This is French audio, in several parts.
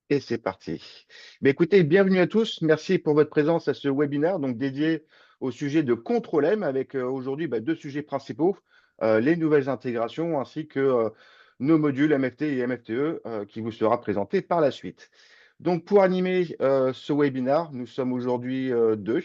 Et c'est parti. Mais écoutez, bienvenue à tous. Merci pour votre présence à ce webinaire donc dédié au sujet de Control M avec aujourd'hui deux sujets principaux, les nouvelles intégrations ainsi que nos modules MFT et MFTE qui vous sera présenté par la suite. Donc pour animer ce webinaire, nous sommes aujourd'hui deux.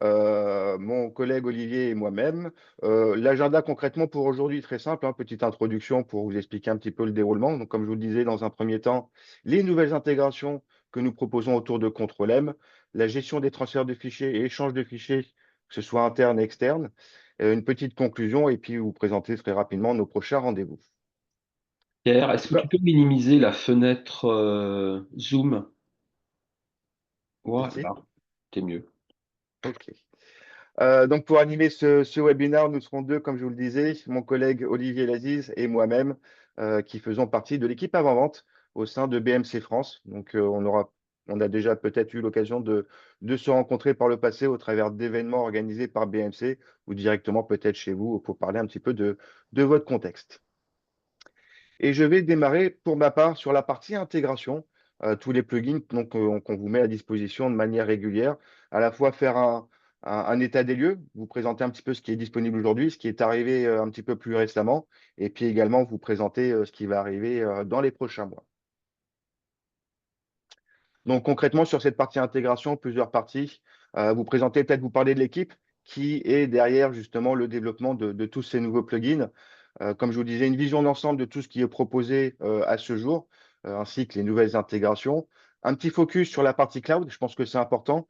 Mon collègue Olivier et moi-même. L'agenda concrètement pour aujourd'hui, très simple, hein, petite introduction pour vous expliquer un petit peu le déroulement. Donc, comme je vous le disais dans un premier temps, les nouvelles intégrations que nous proposons autour de Control M, la gestion des transferts de fichiers et échanges de fichiers, que ce soit interne et externe, une petite conclusion et puis vous présenter très rapidement nos prochains rendez-vous. Pierre, est-ce que tu peux minimiser la fenêtre Zoom? Ici. Voilà, c'est mieux. OK. Donc, pour animer ce webinaire, nous serons deux, comme je vous le disais, mon collègue Olivier Laziz et moi-même, qui faisons partie de l'équipe avant-vente au sein de BMC France. Donc, on a déjà peut-être eu l'occasion de se rencontrer par le passé au travers d'événements organisés par BMC ou directement peut-être chez vous pour parler un petit peu de votre contexte. Et je vais démarrer pour ma part sur la partie intégration, tous les plugins donc, qu'on vous met à disposition de manière régulière, à la fois faire un état des lieux, vous présenter un petit peu ce qui est disponible aujourd'hui, ce qui est arrivé un petit peu plus récemment, et puis également vous présenter ce qui va arriver dans les prochains mois. Donc concrètement, sur cette partie intégration, plusieurs parties, vous présenter, peut-être vous parler de l'équipe qui est derrière justement le développement de tous ces nouveaux plugins. Comme je vous disais, une vision d'ensemble de tout ce qui est proposé à ce jour, ainsi que les nouvelles intégrations. Un petit focus sur la partie cloud, je pense que c'est important,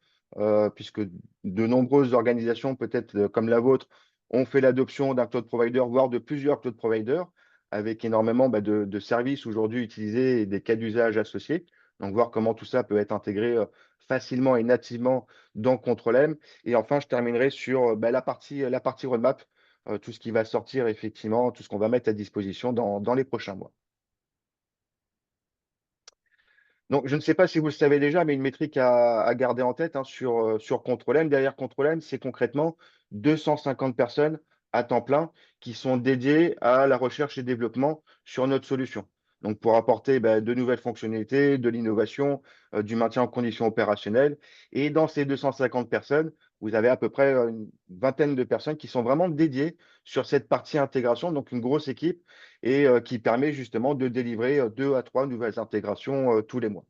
puisque de nombreuses organisations, peut-être comme la vôtre, ont fait l'adoption d'un cloud provider, voire de plusieurs cloud providers, avec énormément de services aujourd'hui utilisés et des cas d'usage associés. Donc, voir comment tout ça peut être intégré facilement et nativement dans Control-M. Et enfin, je terminerai sur la partie roadmap, tout ce qui va sortir effectivement, tout ce qu'on va mettre à disposition dans les prochains mois. Donc, je ne sais pas si vous le savez déjà, mais une métrique à garder en tête hein, sur Control-M. Derrière Control-M, c'est concrètement 250 personnes à temps plein qui sont dédiées à la recherche et développement sur notre solution. Donc, pour apporter de nouvelles fonctionnalités, de l'innovation, du maintien en conditions opérationnelles. Et dans ces 250 personnes, vous avez à peu près une vingtaine de personnes qui sont vraiment dédiées sur cette partie intégration, donc une grosse équipe, et qui permet justement de délivrer 2 à 3 nouvelles intégrations tous les mois.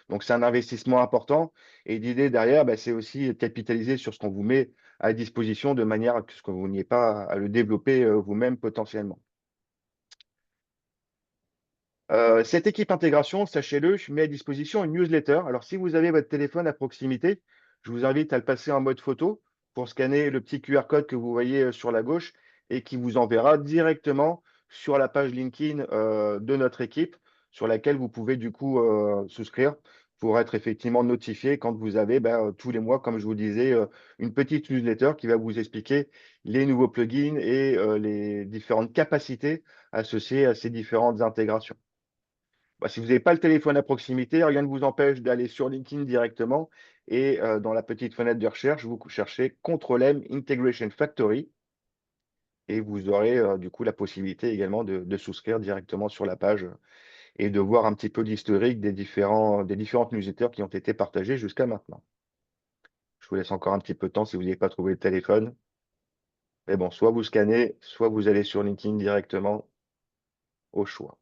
Donc, c'est un investissement important. Et l'idée derrière, c'est aussi capitaliser sur ce qu'on vous met à disposition de manière à ce que vous n'ayez pas à le développer vous-même potentiellement. Cette équipe intégration, sachez-le, je mets à disposition une newsletter. Alors, si vous avez votre téléphone à proximité, je vous invite à le passer en mode photo pour scanner le petit QR code que vous voyez sur la gauche et qui vous enverra directement sur la page LinkedIn de notre équipe, sur laquelle vous pouvez du coup souscrire pour être effectivement notifié quand vous avez tous les mois, comme je vous disais, une petite newsletter qui va vous expliquer les nouveaux plugins et les différentes capacités associées à ces différentes intégrations. Si vous n'avez pas le téléphone à proximité, rien ne vous empêche d'aller sur LinkedIn directement et dans la petite fenêtre de recherche, vous cherchez Control-M Integration Factory et vous aurez du coup la possibilité également de souscrire directement sur la page et de voir un petit peu l'historique des différentes newsletters qui ont été partagées jusqu'à maintenant. Je vous laisse encore un petit peu de temps si vous n'avez pas trouvé le téléphone. Mais bon, soit vous scannez, soit vous allez sur LinkedIn directement au choix.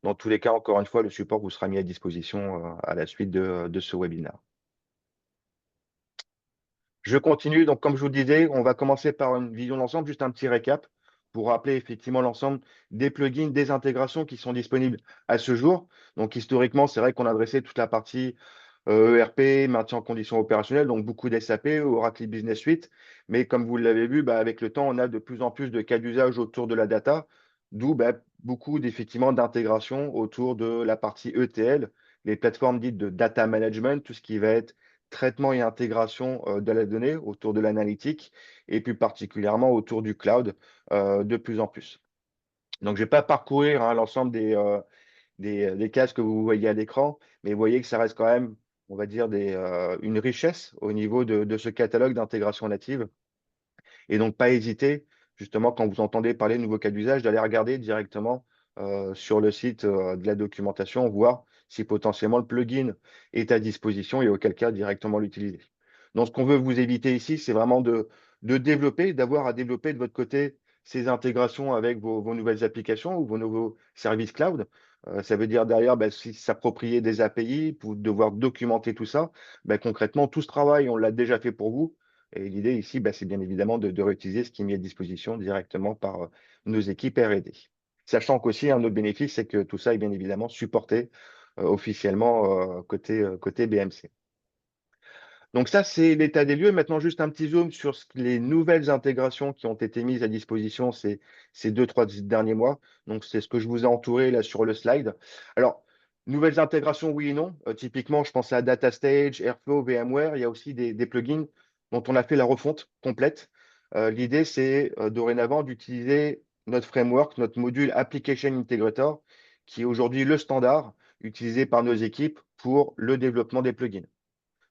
Dans tous les cas, encore une fois, le support vous sera mis à disposition à la suite de ce webinaire. Je continue. Donc, comme je vous le disais, on va commencer par une vision d'ensemble, juste un petit récap pour rappeler effectivement l'ensemble des plugins, des intégrations qui sont disponibles à ce jour. Donc, historiquement, c'est vrai qu'on a adressé toute la partie ERP, maintien en conditions opérationnelles, donc beaucoup d'SAP, Oracle Business Suite. Mais comme vous l'avez vu, avec le temps, on a de plus en plus de cas d'usage autour de la data, d'où beaucoup d'effectivement d'intégration autour de la partie ETL, les plateformes dites de data management, tout ce qui va être traitement et intégration de la donnée autour de l'analytique et plus particulièrement autour du cloud de plus en plus. Donc, je ne vais pas parcourir hein, l'ensemble des cases que vous voyez à l'écran, mais vous voyez que ça reste quand même, on va dire, une richesse au niveau de ce catalogue d'intégration native. Et donc, pas hésiter, justement, quand vous entendez parler de nouveaux cas d'usage, d'aller regarder directement sur le site de la documentation, voir si potentiellement le plugin est à disposition et auquel cas directement l'utiliser. Donc, ce qu'on veut vous éviter ici, c'est vraiment de développer, d'avoir à développer de votre côté ces intégrations avec vos nouvelles applications ou vos nouveaux services cloud. Ça veut dire derrière, si s'approprier des API, pour devoir documenter tout ça. Concrètement, tout ce travail, on l'a déjà fait pour vous. Et l'idée ici, c'est bien évidemment de réutiliser ce qui est mis à disposition directement par nos équipes R&D. Sachant qu'aussi, un autre bénéfice, c'est que tout ça est bien évidemment supporté officiellement côté BMC. Donc ça, c'est l'état des lieux. Maintenant, juste un petit zoom sur les nouvelles intégrations qui ont été mises à disposition ces 2, 3 derniers mois. Donc, c'est ce que je vous ai entouré là sur le slide. Alors, nouvelles intégrations, oui et non. Typiquement, je pense à DataStage, Airflow, VMware. Il y a aussi des plugins dont on a fait la refonte complète. L'idée, c'est dorénavant d'utiliser notre framework, notre module Application Integrator, qui est aujourd'hui le standard utilisé par nos équipes pour le développement des plugins.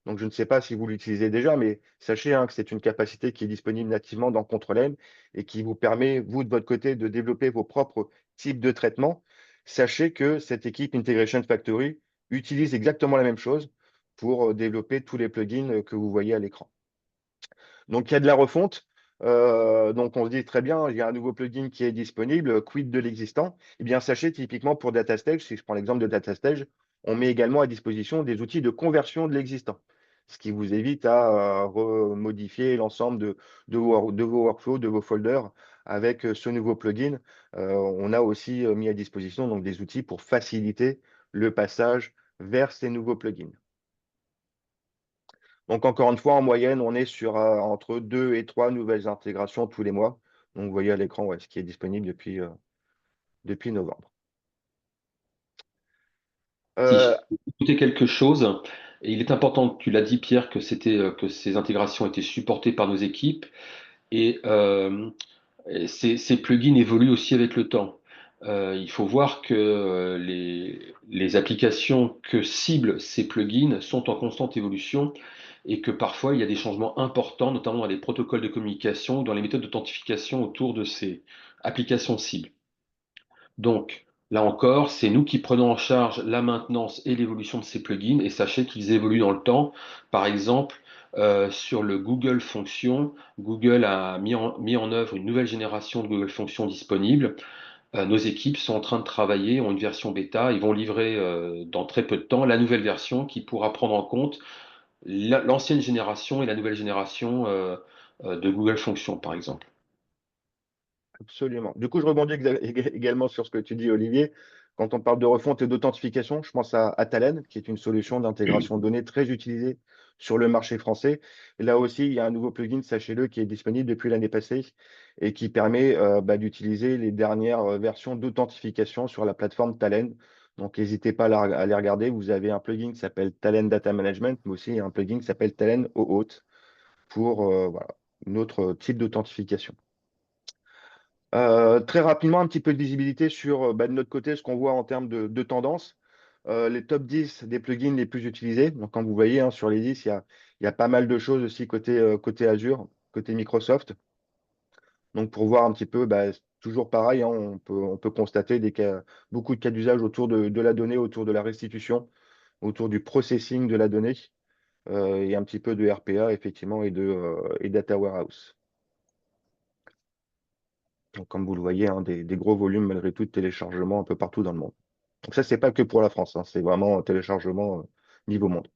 Donc, je ne sais pas si vous l'utilisez déjà, mais sachez que c'est une capacité qui est disponible nativement dans Control-M et qui vous permet, vous, de votre côté, de développer vos propres types de traitements. Sachez que cette équipe Integration Factory utilise exactement la même chose pour développer tous les plugins que vous voyez à l'écran. Donc, il y a de la refonte. Donc, on se dit très bien, il y a un nouveau plugin qui est disponible, quid de l'existant? Eh bien, sachez typiquement pour DataStage, si je prends l'exemple de DataStage, on met également à disposition des outils de conversion de l'existant, ce qui vous évite à remodifier l'ensemble de vos workflows, de vos folders avec ce nouveau plugin. On a aussi mis à disposition donc, des outils pour faciliter le passage vers ces nouveaux plugins. Donc, encore une fois, en moyenne, on est sur entre 2 et 3 nouvelles intégrations tous les mois. Donc, vous voyez à l'écran ce qui est disponible depuis novembre. Si je Euh, peux ajouter quelque chose, et il est important, tu l'as dit Pierre, que ces intégrations étaient supportées par nos équipes et ces plugins évoluent aussi avec le temps. Il faut voir que les applications que ciblent ces plugins sont en constante évolution et que parfois il y a des changements importants, notamment dans les protocoles de communication ou dans les méthodes d'authentification autour de ces applications cibles. Donc, là encore, c'est nous qui prenons en charge la maintenance et l'évolution de ces plugins et sachez qu'ils évoluent dans le temps. Par exemple, sur le Google Fonction, Google a mis en œuvre une nouvelle génération de Google Fonction disponible. Nos équipes sont en train de travailler, ont une version bêta, ils vont livrer dans très peu de temps la nouvelle version qui pourra prendre en compte l'ancienne génération et la nouvelle génération de Google Fonction, par exemple. Absolument. Du coup, je rebondis également sur ce que tu dis, Olivier. Quand on parle de refonte et d'authentification, je pense à Talend, qui est une solution d'intégration de données très utilisée sur le marché français. Et là aussi, il y a un nouveau plugin, sachez-le, qui est disponible depuis l'année passée et qui permet d'utiliser les dernières versions d'authentification sur la plateforme Talend. Donc, n'hésitez pas à les regarder. Vous avez un plugin qui s'appelle Talend Data Management, mais aussi un plugin qui s'appelle Talend OAuth pour voilà, un autre type d'authentification. Très rapidement, un petit peu de visibilité sur de notre côté ce qu'on voit en termes de tendance. Les top 10 des plugins les plus utilisés. Donc, comme vous voyez, sur les 10, il y a pas mal de choses aussi côté Azure, côté Microsoft. Donc, pour voir un petit peu, toujours pareil, on peut constater beaucoup de cas d'usage autour de la donnée, autour de la restitution, autour du processing de la donnée et un petit peu de RPA, effectivement, et Data Warehouse. Donc, comme vous le voyez, des gros volumes malgré tout de téléchargement un peu partout dans le monde. Donc ça, c'est pas que pour la France, c'est vraiment un téléchargement niveau monde.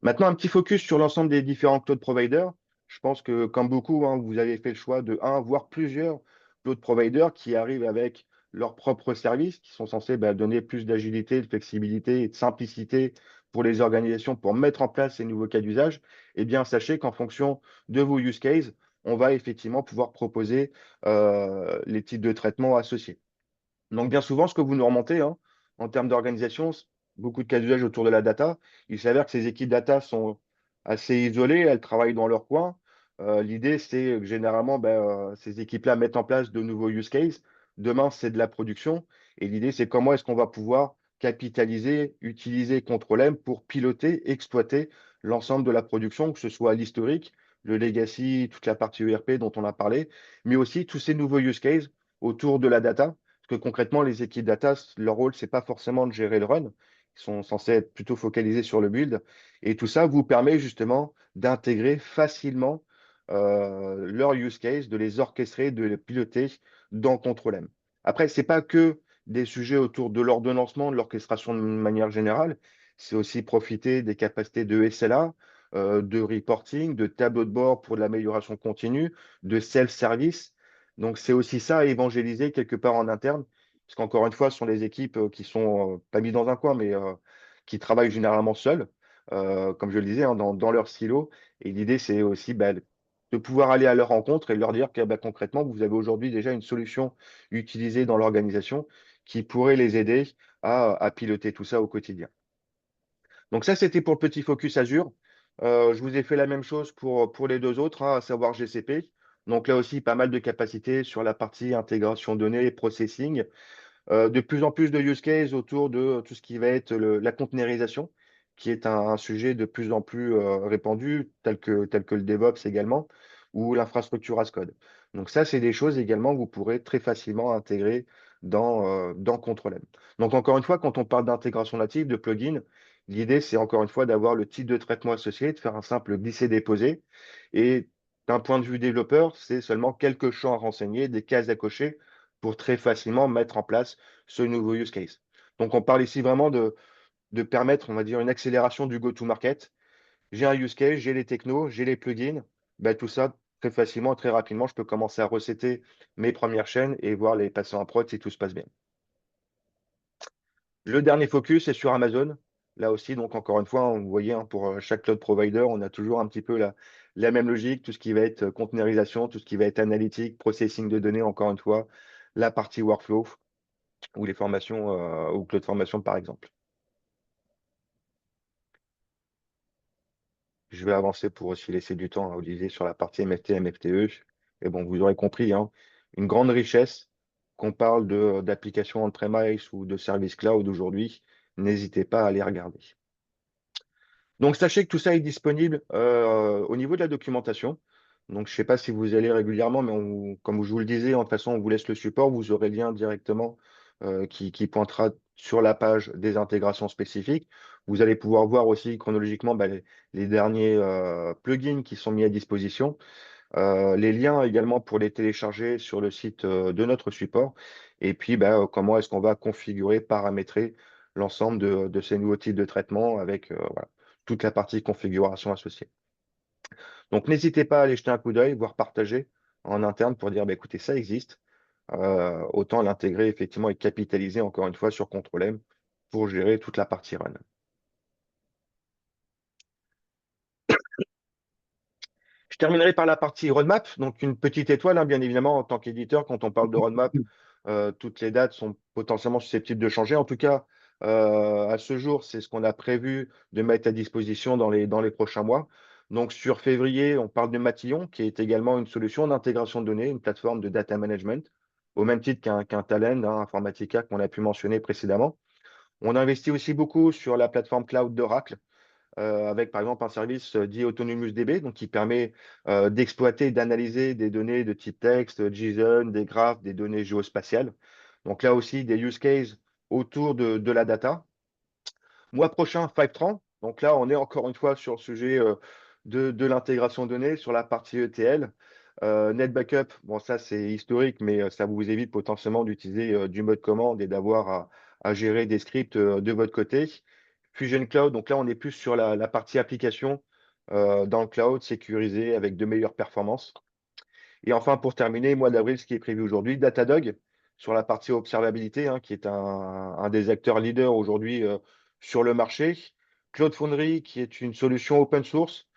Maintenant, un petit focus sur l'ensemble des différents cloud providers. Je pense que, comme beaucoup, vous avez fait le choix de voire plusieurs cloud providers qui arrivent avec leurs propres services, qui sont censés donner plus d'agilité, de flexibilité et de simplicité pour les organisations pour mettre en place ces nouveaux cas d'usage. Eh bien, sachez qu'en fonction de vos use cases, on va effectivement pouvoir proposer les types de traitements associés. Donc, bien souvent, ce que vous nous remontez en termes d'organisation, beaucoup de cas d'usage autour de la data. Il s'avère que ces équipes data sont assez isolées, elles travaillent dans leur coin. L'idée, c'est que généralement, ces équipes-là mettent en place de nouveaux use cases. Demain, c'est de la production. Et l'idée, c'est comment est-ce qu'on va pouvoir capitaliser, utiliser Control-M pour piloter, exploiter l'ensemble de la production, que ce soit l'historique, le legacy, toute la partie ERP dont on a parlé, mais aussi tous ces nouveaux use cases autour de la data que concrètement, les équipes data, leur rôle, c'est pas forcément de gérer le run. Ils sont censés être plutôt focalisés sur le build. Et tout ça vous permet justement d'intégrer facilement leur use case, de les orchestrer, de les piloter dans Control-M. Après, c'est pas que des sujets autour de l'ordonnancement, de l'orchestration de manière générale. C'est aussi profiter des capacités de SLA, de reporting, de tableau de bord pour de l'amélioration continue, de self-service. Donc, c'est aussi ça à évangéliser quelque part en interne, parce qu'encore une fois, ce sont les équipes qui sont pas mises dans un coin, mais qui travaillent généralement seules, comme je le disais, hein, dans leur silo. Et l'idée, c'est aussi bah, de pouvoir aller à leur rencontre et leur dire que bah, concrètement, vous avez aujourd'hui déjà une solution utilisée dans l'organisation qui pourrait les aider à piloter tout ça au quotidien. Donc ça, c'était pour le petit focus Azure. Je vous ai fait la même chose pour les deux autres, hein, à savoir GCP. Donc là aussi, pas mal de capacités sur la partie intégration données et processing. De plus en plus de use cases autour de tout ce qui va être la containerisation, qui est un sujet de plus en plus répandu, tel que le DevOps également, ou l'infrastructure as code. Donc ça, c'est des choses également que vous pourrez très facilement intégrer dans Control-M. Donc encore une fois, quand on parle d'intégration native, de plugin, l'idée, c'est encore une fois d'avoir le type de traitement associé, de faire un simple glisser-déposer. Et d'un point de vue développeur, c'est seulement quelques champs à renseigner, des cases à cocher pour très facilement mettre en place ce nouveau use case. Donc, on parle ici vraiment de permettre, on va dire, une accélération du go-to-market. J'ai un use case, j'ai les technos, j'ai les plugins. Ben, tout ça, très facilement, très rapidement, je peux commencer à recéter mes premières chaînes et voir les passer en prod si tout se passe bien. Le dernier focus est sur Amazon. Là aussi, donc encore une fois, vous voyez, hein, pour chaque cloud provider, on a toujours un petit peu la même logique, tout ce qui va être containerisation, tout ce qui va être analytique, processing de données, encore une fois, la partie workflow ou les formations ou cloud formation par exemple. Je vais avancer pour aussi laisser du temps à Olivier sur la partie MFT, MFTE. Et bon, vous aurez compris, hein, une grande richesse qu'on parle d'applications on-premise ou de services cloud aujourd'hui. N'hésitez pas à les regarder. Donc, sachez que tout ça est disponible au niveau de la documentation. Donc, je ne sais pas si vous y allez régulièrement, mais comme je vous le disais, en toute façon, on vous laisse le support. Vous aurez le lien directement qui pointera sur la page des intégrations spécifiques. Vous allez pouvoir voir aussi chronologiquement bah, les derniers plugins qui sont mis à disposition. Les liens également pour les télécharger sur le site de notre support. Et puis, bah, comment est-ce qu'on va configurer, paramétrer l'ensemble de ces nouveaux types de traitements avec voilà, toute la partie configuration associée. Donc, n'hésitez pas à aller jeter un coup d'œil, voire partager en interne pour dire, bah, écoutez, ça existe. Autant l'intégrer effectivement et capitaliser encore une fois sur Control-M pour gérer toute la partie run. Je terminerai par la partie roadmap, donc une petite étoile, hein, bien évidemment, en tant qu'éditeur, quand on parle de roadmap, toutes les dates sont potentiellement susceptibles de changer. En tout cas, à ce jour, c'est ce qu'on a prévu de mettre à disposition dans les prochains mois. Donc, sur février, on parle de Matillon, qui est également une solution d'intégration de données, une plateforme de data management, au même titre qu'un Talend, hein, Informatica qu'on a pu mentionner précédemment. On investit aussi beaucoup sur la plateforme cloud d'Oracle, avec par exemple un service dit Autonomous DB, donc qui permet d'exploiter et d'analyser des données de type texte, JSON, des graphes, des données géospatiales. Donc là aussi, des use cases autour de la data. Mois prochain, Fivetran. Donc là, on est encore une fois sur le sujet de l'intégration de données, sur la partie ETL. NetBackup, bon, ça c'est historique, mais ça vous évite potentiellement d'utiliser du mode commande et d'avoir à gérer des scripts de votre côté. Fusion Cloud, donc là, on est plus sur la partie application dans le cloud, sécurisé avec de meilleures performances. Et enfin, pour terminer, mois d'avril, ce qui est prévu aujourd'hui, Datadog sur la partie observabilité, hein, qui est un des acteurs leaders aujourd'hui sur le marché. Cloud Foundry, qui est une solution open source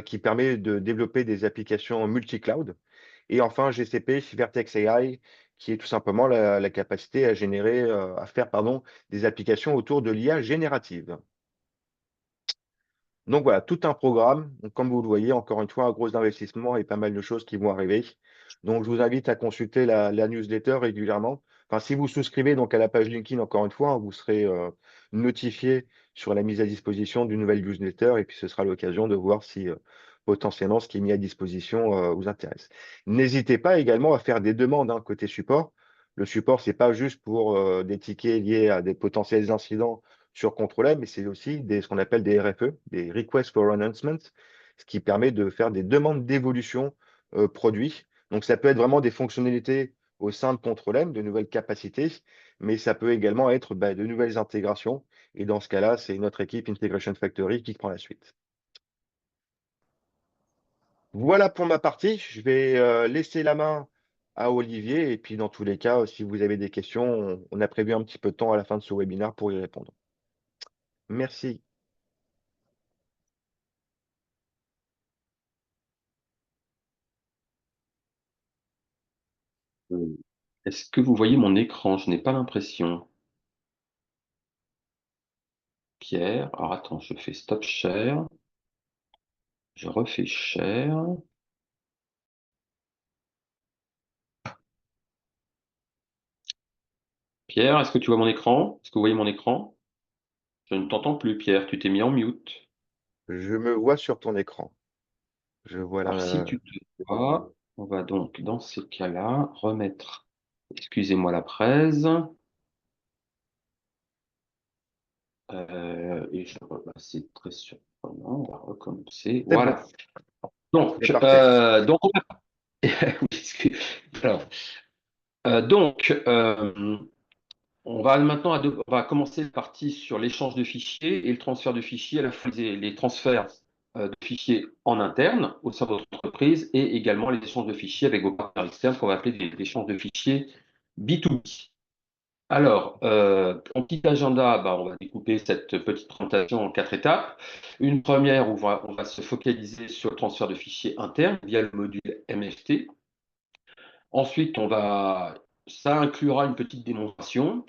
qui permet de développer des applications multi-cloud. Et enfin, GCP, Vertex AI, qui est tout simplement la capacité à générer, à faire, pardon, des applications autour de l'IA générative. Donc voilà, tout un programme. Donc, comme vous le voyez, encore une fois, un gros investissement et pas mal de choses qui vont arriver. Donc, je vous invite à consulter la newsletter régulièrement. Enfin, si vous souscrivez donc à la page LinkedIn, encore une fois, hein, vous serez notifié sur la mise à disposition d'une nouvelle newsletter et puis ce sera l'occasion de voir si potentiellement ce qui est mis à disposition vous intéresse. N'hésitez pas également à faire des demandes côté support. Le support, c'est pas juste pour, des tickets liés à des potentiels incidents sur Control-M, mais c'est aussi ce qu'on appelle des RFE, des Requests for Enhancements, ce qui permet de faire des demandes d'évolution, produits. Donc ça peut être vraiment des fonctionnalités au sein de Control-M, de nouvelles capacités, mais ça peut également être, bah, de nouvelles intégrations et dans ce cas-là, c'est notre équipe Integration Factory qui prend la suite. Voilà pour ma partie. Je vais, laisser la main à Olivier et puis dans tous les cas, si vous avez des questions, on a prévu un petit peu de temps à la fin de ce webinaire pour y répondre. Merci. Est-ce que vous voyez mon écran? Je n'ai pas l'impression. Pierre, alors attends, je fais stop share. Je refais share. Pierre, est-ce que tu vois mon écran? Est-ce que vous voyez mon écran? Je ne t'entends plus, Pierre. Tu t'es mis en mute. Je me vois sur ton écran. Je vois Alors, si la tu te vois, on va donc, dans ces cas-là, remettre, excusez-moi la presse, c'est très surprenant, on va recommencer. c'est bon, Voilà. c'est Donc, parfait. oui, alors, donc, on va maintenant on va commencer la partie sur l'échange de fichiers et le transfert de fichiers, à la fois les transferts de fichiers en interne au sein de votre entreprise et également les échanges de fichiers avec vos partenaires externes qu'on va appeler des échanges de fichiers B2B. Alors, en petit agenda, bah, on va découper cette petite présentation en 4 étapes. Une première où on va se focaliser sur le transfert de fichiers internes via le module MFT. Ensuite, ça inclura une petite démonstration.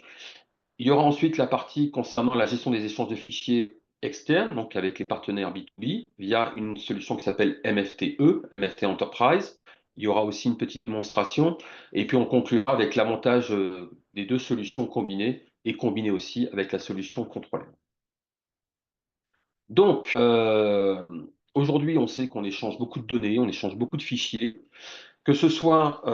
Il y aura ensuite la partie concernant la gestion des échanges de fichiers externes, donc avec les partenaires B2B, via une solution qui s'appelle MFTE, MFT Enterprise. Il y aura aussi une petite démonstration. Et puis on conclura avec l'avantage des deux solutions combinées et combinées aussi avec la solution contrôlée. Donc, aujourd'hui, on sait qu'on échange beaucoup de données, on échange beaucoup de fichiers, que ce soit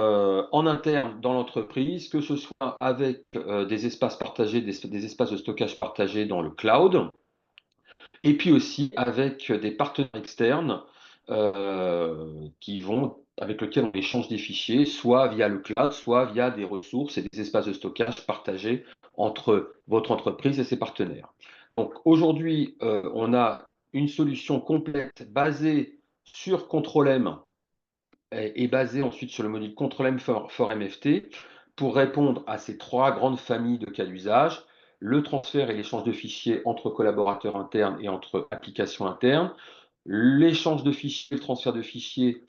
en interne dans l'entreprise, que ce soit avec des espaces partagés, des espaces de stockage partagés dans le cloud, et puis aussi avec des partenaires externes avec lesquels on échange des fichiers, soit via le cloud, soit via des ressources et des espaces de stockage partagés entre votre entreprise et ses partenaires. Donc aujourd'hui, on a une solution complète basée sur Control-M et basée ensuite sur le module Control-M for MFT pour répondre à ces trois grandes familles de cas d'usage, le transfert et l'échange de fichiers entre collaborateurs internes et entre applications internes, l'échange de fichiers, le transfert de fichiers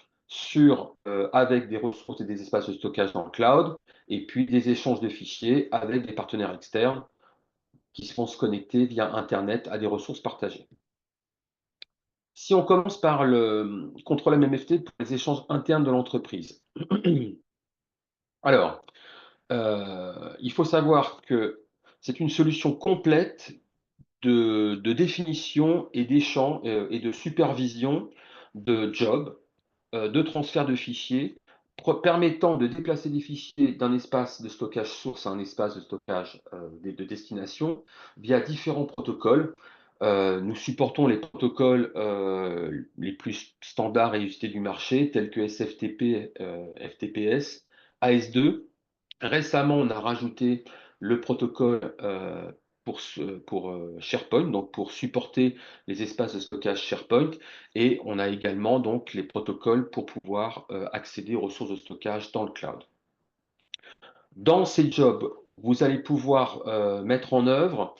avec des ressources et des espaces de stockage dans le cloud, et puis des échanges de fichiers avec des partenaires externes qui vont se connecter via Internet à des ressources partagées. Si on commence par le contrôle MMFT pour les échanges internes de l'entreprise. Alors, il faut savoir que c'est une solution complète de définition et d'échange et de supervision de jobs, de transfert de fichiers, permettant de déplacer des fichiers d'un espace de stockage source à un espace de stockage de destination via différents protocoles. Nous supportons les protocoles les plus standards et usés du marché, tels que SFTP, FTPS, AS2. Récemment, on a rajouté le protocole pour SharePoint, donc pour supporter les espaces de stockage SharePoint, et on a également donc les protocoles pour pouvoir accéder aux ressources de stockage dans le cloud. Dans ces jobs, vous allez pouvoir mettre en œuvre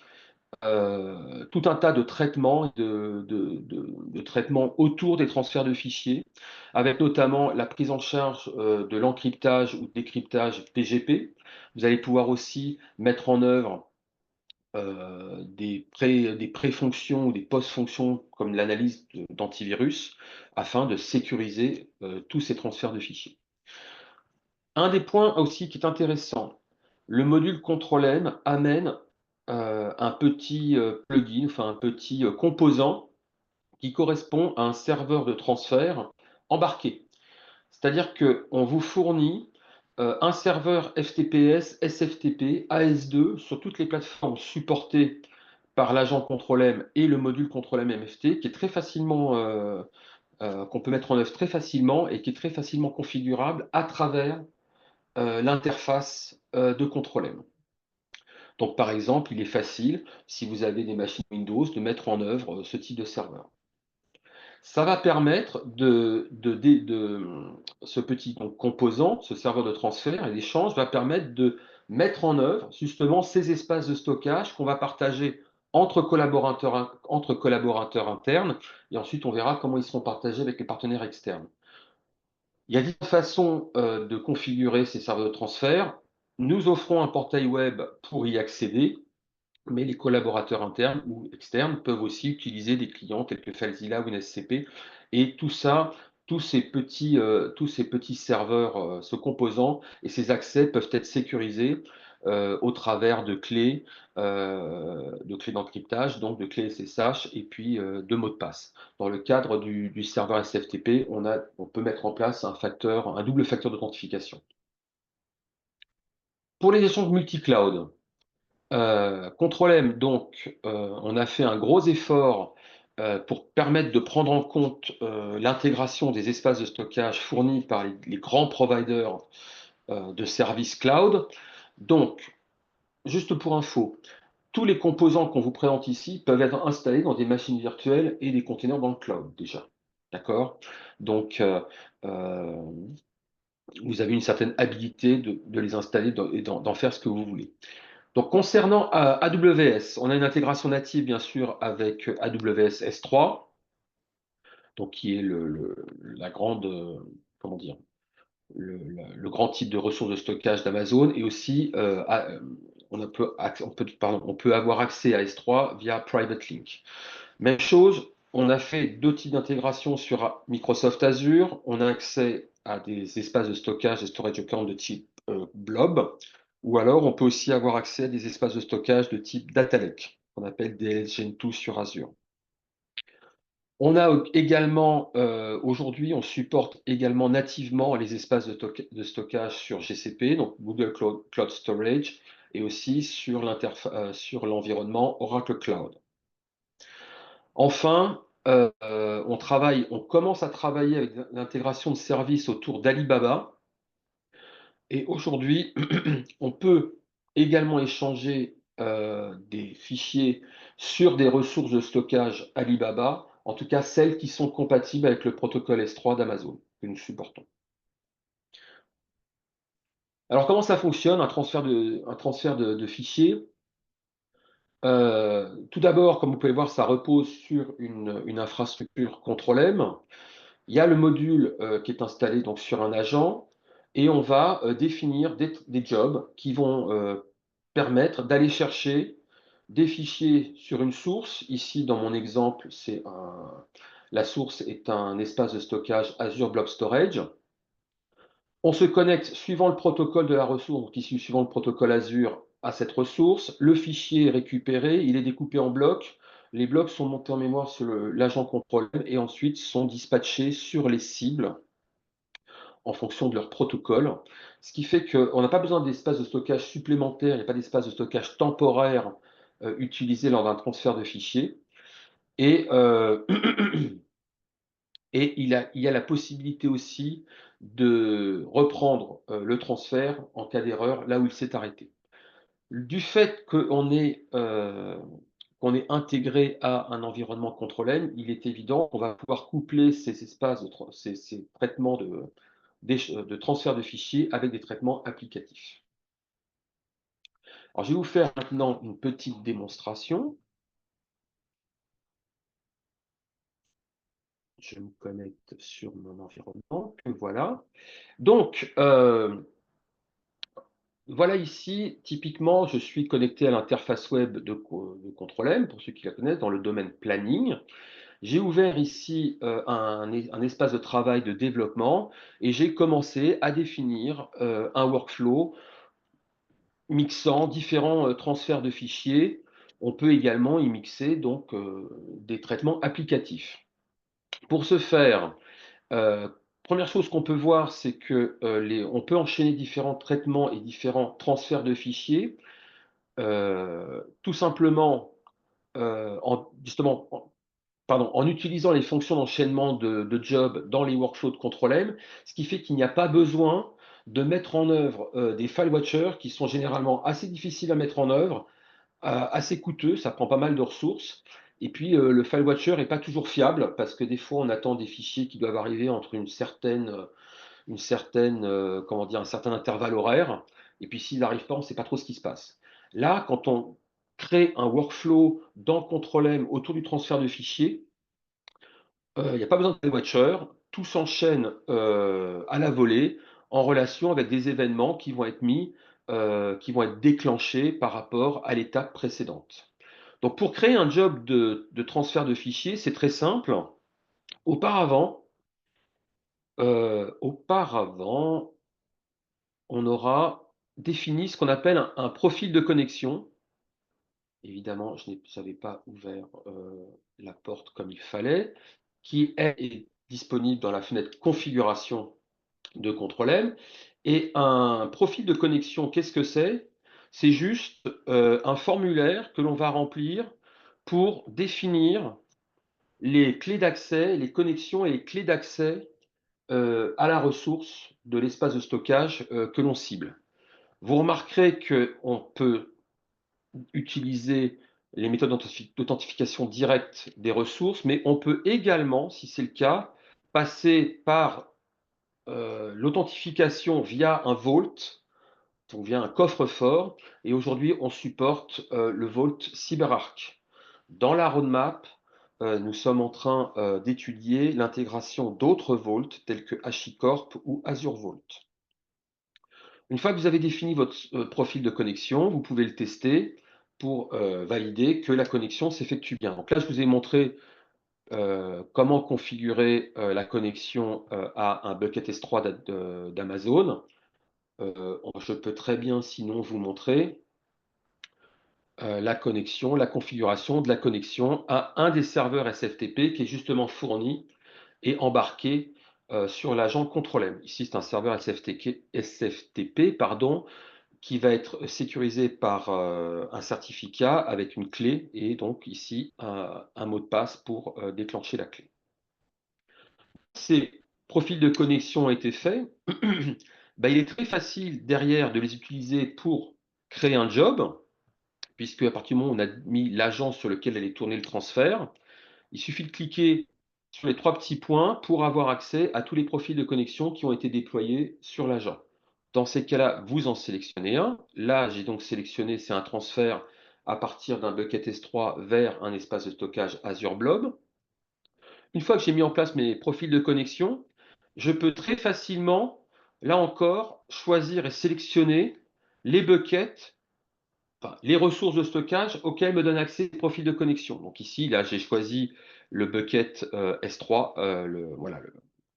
tout un tas de traitements, de traitements autour des transferts de fichiers, avec notamment la prise en charge de l'encryptage ou décryptage PGP. Vous allez pouvoir aussi mettre en œuvre des pré-fonctions ou des post-fonctions comme l'analyse d'antivirus afin de sécuriser tous ces transferts de fichiers. Un des points aussi qui est intéressant, le module Control-M amène un petit plugin, enfin un petit composant qui correspond à un serveur de transfert embarqué. C'est-à-dire qu'on vous fournit un serveur FTPS, SFTP, AS2 sur toutes les plateformes supportées par l'agent Control-M et le module Control-M MFT, qui est très facilement, qu'on peut mettre en œuvre très facilement et qui est très facilement configurable à travers l'interface de Control-M. Donc, par exemple, il est facile, si vous avez des machines Windows, de mettre en œuvre ce type de serveur. Ça va permettre ce petit composant, ce serveur de transfert et d'échange va permettre de mettre en œuvre justement ces espaces de stockage qu'on va partager entre collaborateurs internes et ensuite on verra comment ils seront partagés avec les partenaires externes. Il y a différentes façons de configurer ces serveurs de transfert. Nous offrons un portail web pour y accéder, mais les collaborateurs internes ou externes peuvent aussi utiliser des clients tels que FileZilla ou NSCP. Et tout ça, tous ces petits serveurs, ce composant et ces accès peuvent être sécurisés au travers de clés d'encryptage, donc de clés SSH et puis de mots de passe. Dans le cadre du serveur SFTP, on peut mettre en place un double facteur d'authentification. Pour les échanges multi-cloud, Control-M, donc, on a fait un gros effort pour permettre de prendre en compte l'intégration des espaces de stockage fournis par les grands providers de services cloud. Donc, juste pour info, tous les composants qu'on vous présente ici peuvent être installés dans des machines virtuelles et des containers dans le cloud déjà. D'accord? Donc, euh, vous avez une certaine habilité de les installer et d'en faire ce que vous voulez. Donc, concernant AWS, on a une intégration native, bien sûr, avec AWS S3, donc qui est la grande, comment dire, le grand type de ressources de stockage d'Amazon, et aussi on peut avoir accès à S3 via Private Link. Même chose, on a fait deux types d'intégration sur Microsoft Azure. On a accès à des espaces de stockage et storage account de type blob, ou alors on peut aussi avoir accès à des espaces de stockage de type data lake, qu'on appelle DLS Gen 2 sur Azure. On a également, aujourd'hui, on supporte également nativement les espaces de stockage sur GCP, donc Google Cloud Storage, et aussi sur l'environnement Oracle Cloud. Enfin, on commence à travailler avec l'intégration de services autour d'Alibaba. Et aujourd'hui, on peut également échanger des fichiers sur des ressources de stockage Alibaba, en tout cas celles qui sont compatibles avec le protocole S3 d'Amazon que nous supportons. Alors, comment ça fonctionne, un transfert de fichiers? Tout d'abord, comme vous pouvez voir, ça repose sur une infrastructure Control-M. Il y a le module qui est installé donc, sur un agent et on va définir des jobs qui vont permettre d'aller chercher des fichiers sur une source. Ici, dans mon exemple, la source est un espace de stockage Azure Blob Storage. On se connecte suivant le protocole de la ressource, donc ici suivant le protocole Azure, à cette ressource. Le fichier est récupéré, il est découpé en blocs. Les blocs sont montés en mémoire sur l'agent contrôle et ensuite sont dispatchés sur les cibles en fonction de leur protocole. Ce qui fait qu'on n'a pas besoin d'espace de stockage supplémentaire, il n'y a pas d'espace de stockage temporaire utilisé lors d'un transfert de fichiers. Et, et il y a la possibilité aussi de reprendre le transfert en cas d'erreur là où il s'est arrêté. Du fait qu'on est intégré à un environnement Control-M, il est évident qu'on va pouvoir coupler ces espaces, ces traitements de transfert de fichiers avec des traitements applicatifs. Alors, je vais vous faire maintenant une petite démonstration. Je me connecte sur mon environnement. Voilà. Donc, voilà ici, typiquement, je suis connecté à l'interface web de Control-M, pour ceux qui la connaissent, dans le domaine planning. J'ai ouvert ici un espace de travail de développement et j'ai commencé à définir un workflow mixant différents transferts de fichiers. On peut également y mixer donc des traitements applicatifs. Pour ce faire, Première chose qu'on peut voir, c'est que on peut enchaîner différents traitements et différents transferts de fichiers, tout simplement justement, en utilisant les fonctions d'enchaînement de job dans les workflows de contrôle M, ce qui fait qu'il n'y a pas besoin de mettre en œuvre des file watchers qui sont généralement assez difficiles à mettre en œuvre, assez coûteux, ça prend pas mal de ressources. Et puis le file watcher n'est pas toujours fiable parce que des fois on attend des fichiers qui doivent arriver entre comment dire, un certain intervalle horaire. Et puis s'il n'arrive pas, on ne sait pas trop ce qui se passe. Là, quand on crée un workflow dans Control M autour du transfert de fichiers, il n'y a pas besoin de watcher, tout s'enchaîne à la volée en relation avec des événements qui vont être qui vont être déclenchés par rapport à l'étape précédente. Donc pour créer un job de transfert de fichiers, c'est très simple. Auparavant, auparavant, on aura défini ce qu'on appelle un profil de connexion. Évidemment, je n'avais pas ouvert la porte comme il fallait, qui est disponible dans la fenêtre configuration de contrôle M. Et un profil de connexion, qu'est-ce que c'est? C'est juste un formulaire que l'on va remplir pour définir les clés d'accès, les connexions et les clés d'accès à la ressource de l'espace de stockage que l'on cible. Vous remarquerez qu'on peut utiliser les méthodes d'authentification directe des ressources, mais on peut également, si c'est le cas, passer par l'authentification via un vault, donc via un coffre-fort, et aujourd'hui on supporte le vault CyberArk. Dans la roadmap, nous sommes en train d'étudier l'intégration d'autres vaults tels que HashiCorp ou Azure Vault. Une fois que vous avez défini votre profil de connexion, vous pouvez le tester pour valider que la connexion s'effectue bien. Donc là, je vous ai montré comment configurer la connexion à un bucket S3 d'Amazon. Je peux très bien sinon vous montrer la connexion, la configuration de la connexion à un des serveurs SFTP qui est justement fourni et embarqué sur l'agent Control M. Ici, c'est un serveur SFTP, pardon, qui va être sécurisé par un certificat avec une clé et donc ici un mot de passe pour déclencher la clé. Ces profils de connexion ont été faits. Ben, il est très facile derrière de les utiliser pour créer un job, puisque à partir du moment où on a mis l'agent sur lequel allait tourner le transfert, il suffit de cliquer sur les trois petits points pour avoir accès à tous les profils de connexion qui ont été déployés sur l'agent. Dans ces cas-là, vous en sélectionnez un. Là, j'ai donc sélectionné, c'est un transfert à partir d'un bucket S3 vers un espace de stockage Azure Blob. Une fois que j'ai mis en place mes profils de connexion, je peux très facilement, là encore, choisir et sélectionner les buckets, enfin, les ressources de stockage auxquelles me donne accès les profils de connexion. Donc ici, là, j'ai choisi le bucket S3, voilà,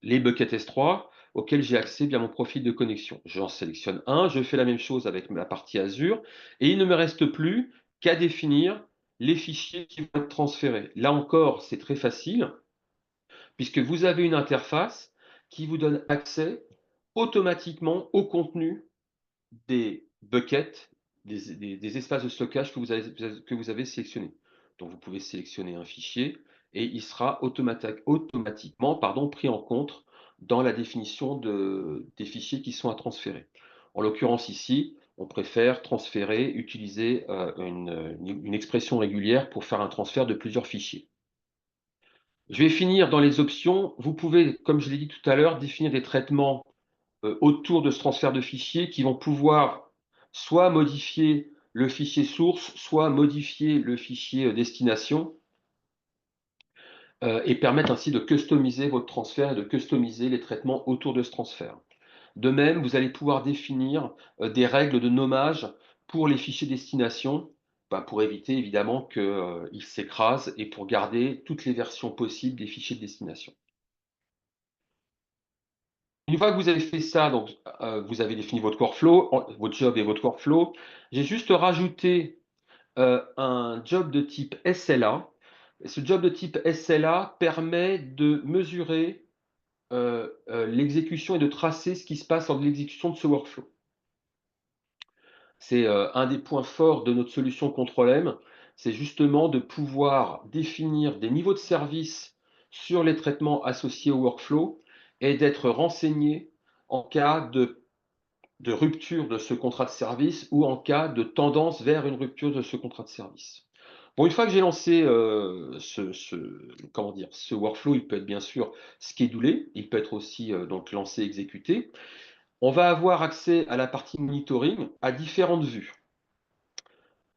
les buckets S3 auxquels j'ai accès via mon profil de connexion. J'en sélectionne un, je fais la même chose avec la partie Azure, et il ne me reste plus qu'à définir les fichiers qui vont être transférés. Là encore, c'est très facile, puisque vous avez une interface qui vous donne accès automatiquement au contenu des buckets, des espaces de stockage que vous avez sélectionnés. Donc vous pouvez sélectionner un fichier et il sera automatiquement pris en compte dans la définition des fichiers qui sont à transférer. En l'occurrence ici, on préfère transférer, utiliser une expression régulière pour faire un transfert de plusieurs fichiers. Je vais finir dans les options. Vous pouvez, comme je l'ai dit tout à l'heure, définir des traitements autour de ce transfert de fichiers qui vont pouvoir soit modifier le fichier source, soit modifier le fichier destination et permettre ainsi de customiser votre transfert et de customiser les traitements autour de ce transfert. De même, vous allez pouvoir définir des règles de nommage pour les fichiers destination, pour éviter évidemment qu'ils s'écrasent et pour garder toutes les versions possibles des fichiers de destination. Une fois que vous avez fait ça, donc vous avez défini votre workflow, votre job et votre workflow, j'ai juste rajouté un job de type SLA. Ce job de type SLA permet de mesurer l'exécution et de tracer ce qui se passe lors de l'exécution de ce workflow. C'est un des points forts de notre solution Control-M, c'est justement de pouvoir définir des niveaux de service sur les traitements associés au workflow et d'être renseigné en cas de rupture de ce contrat de service ou en cas de tendance vers une rupture de ce contrat de service. Bon, une fois que j'ai lancé comment dire, ce workflow, il peut être bien sûr schedulé, il peut être aussi donc lancé, exécuté. On va avoir accès à la partie monitoring à différentes vues.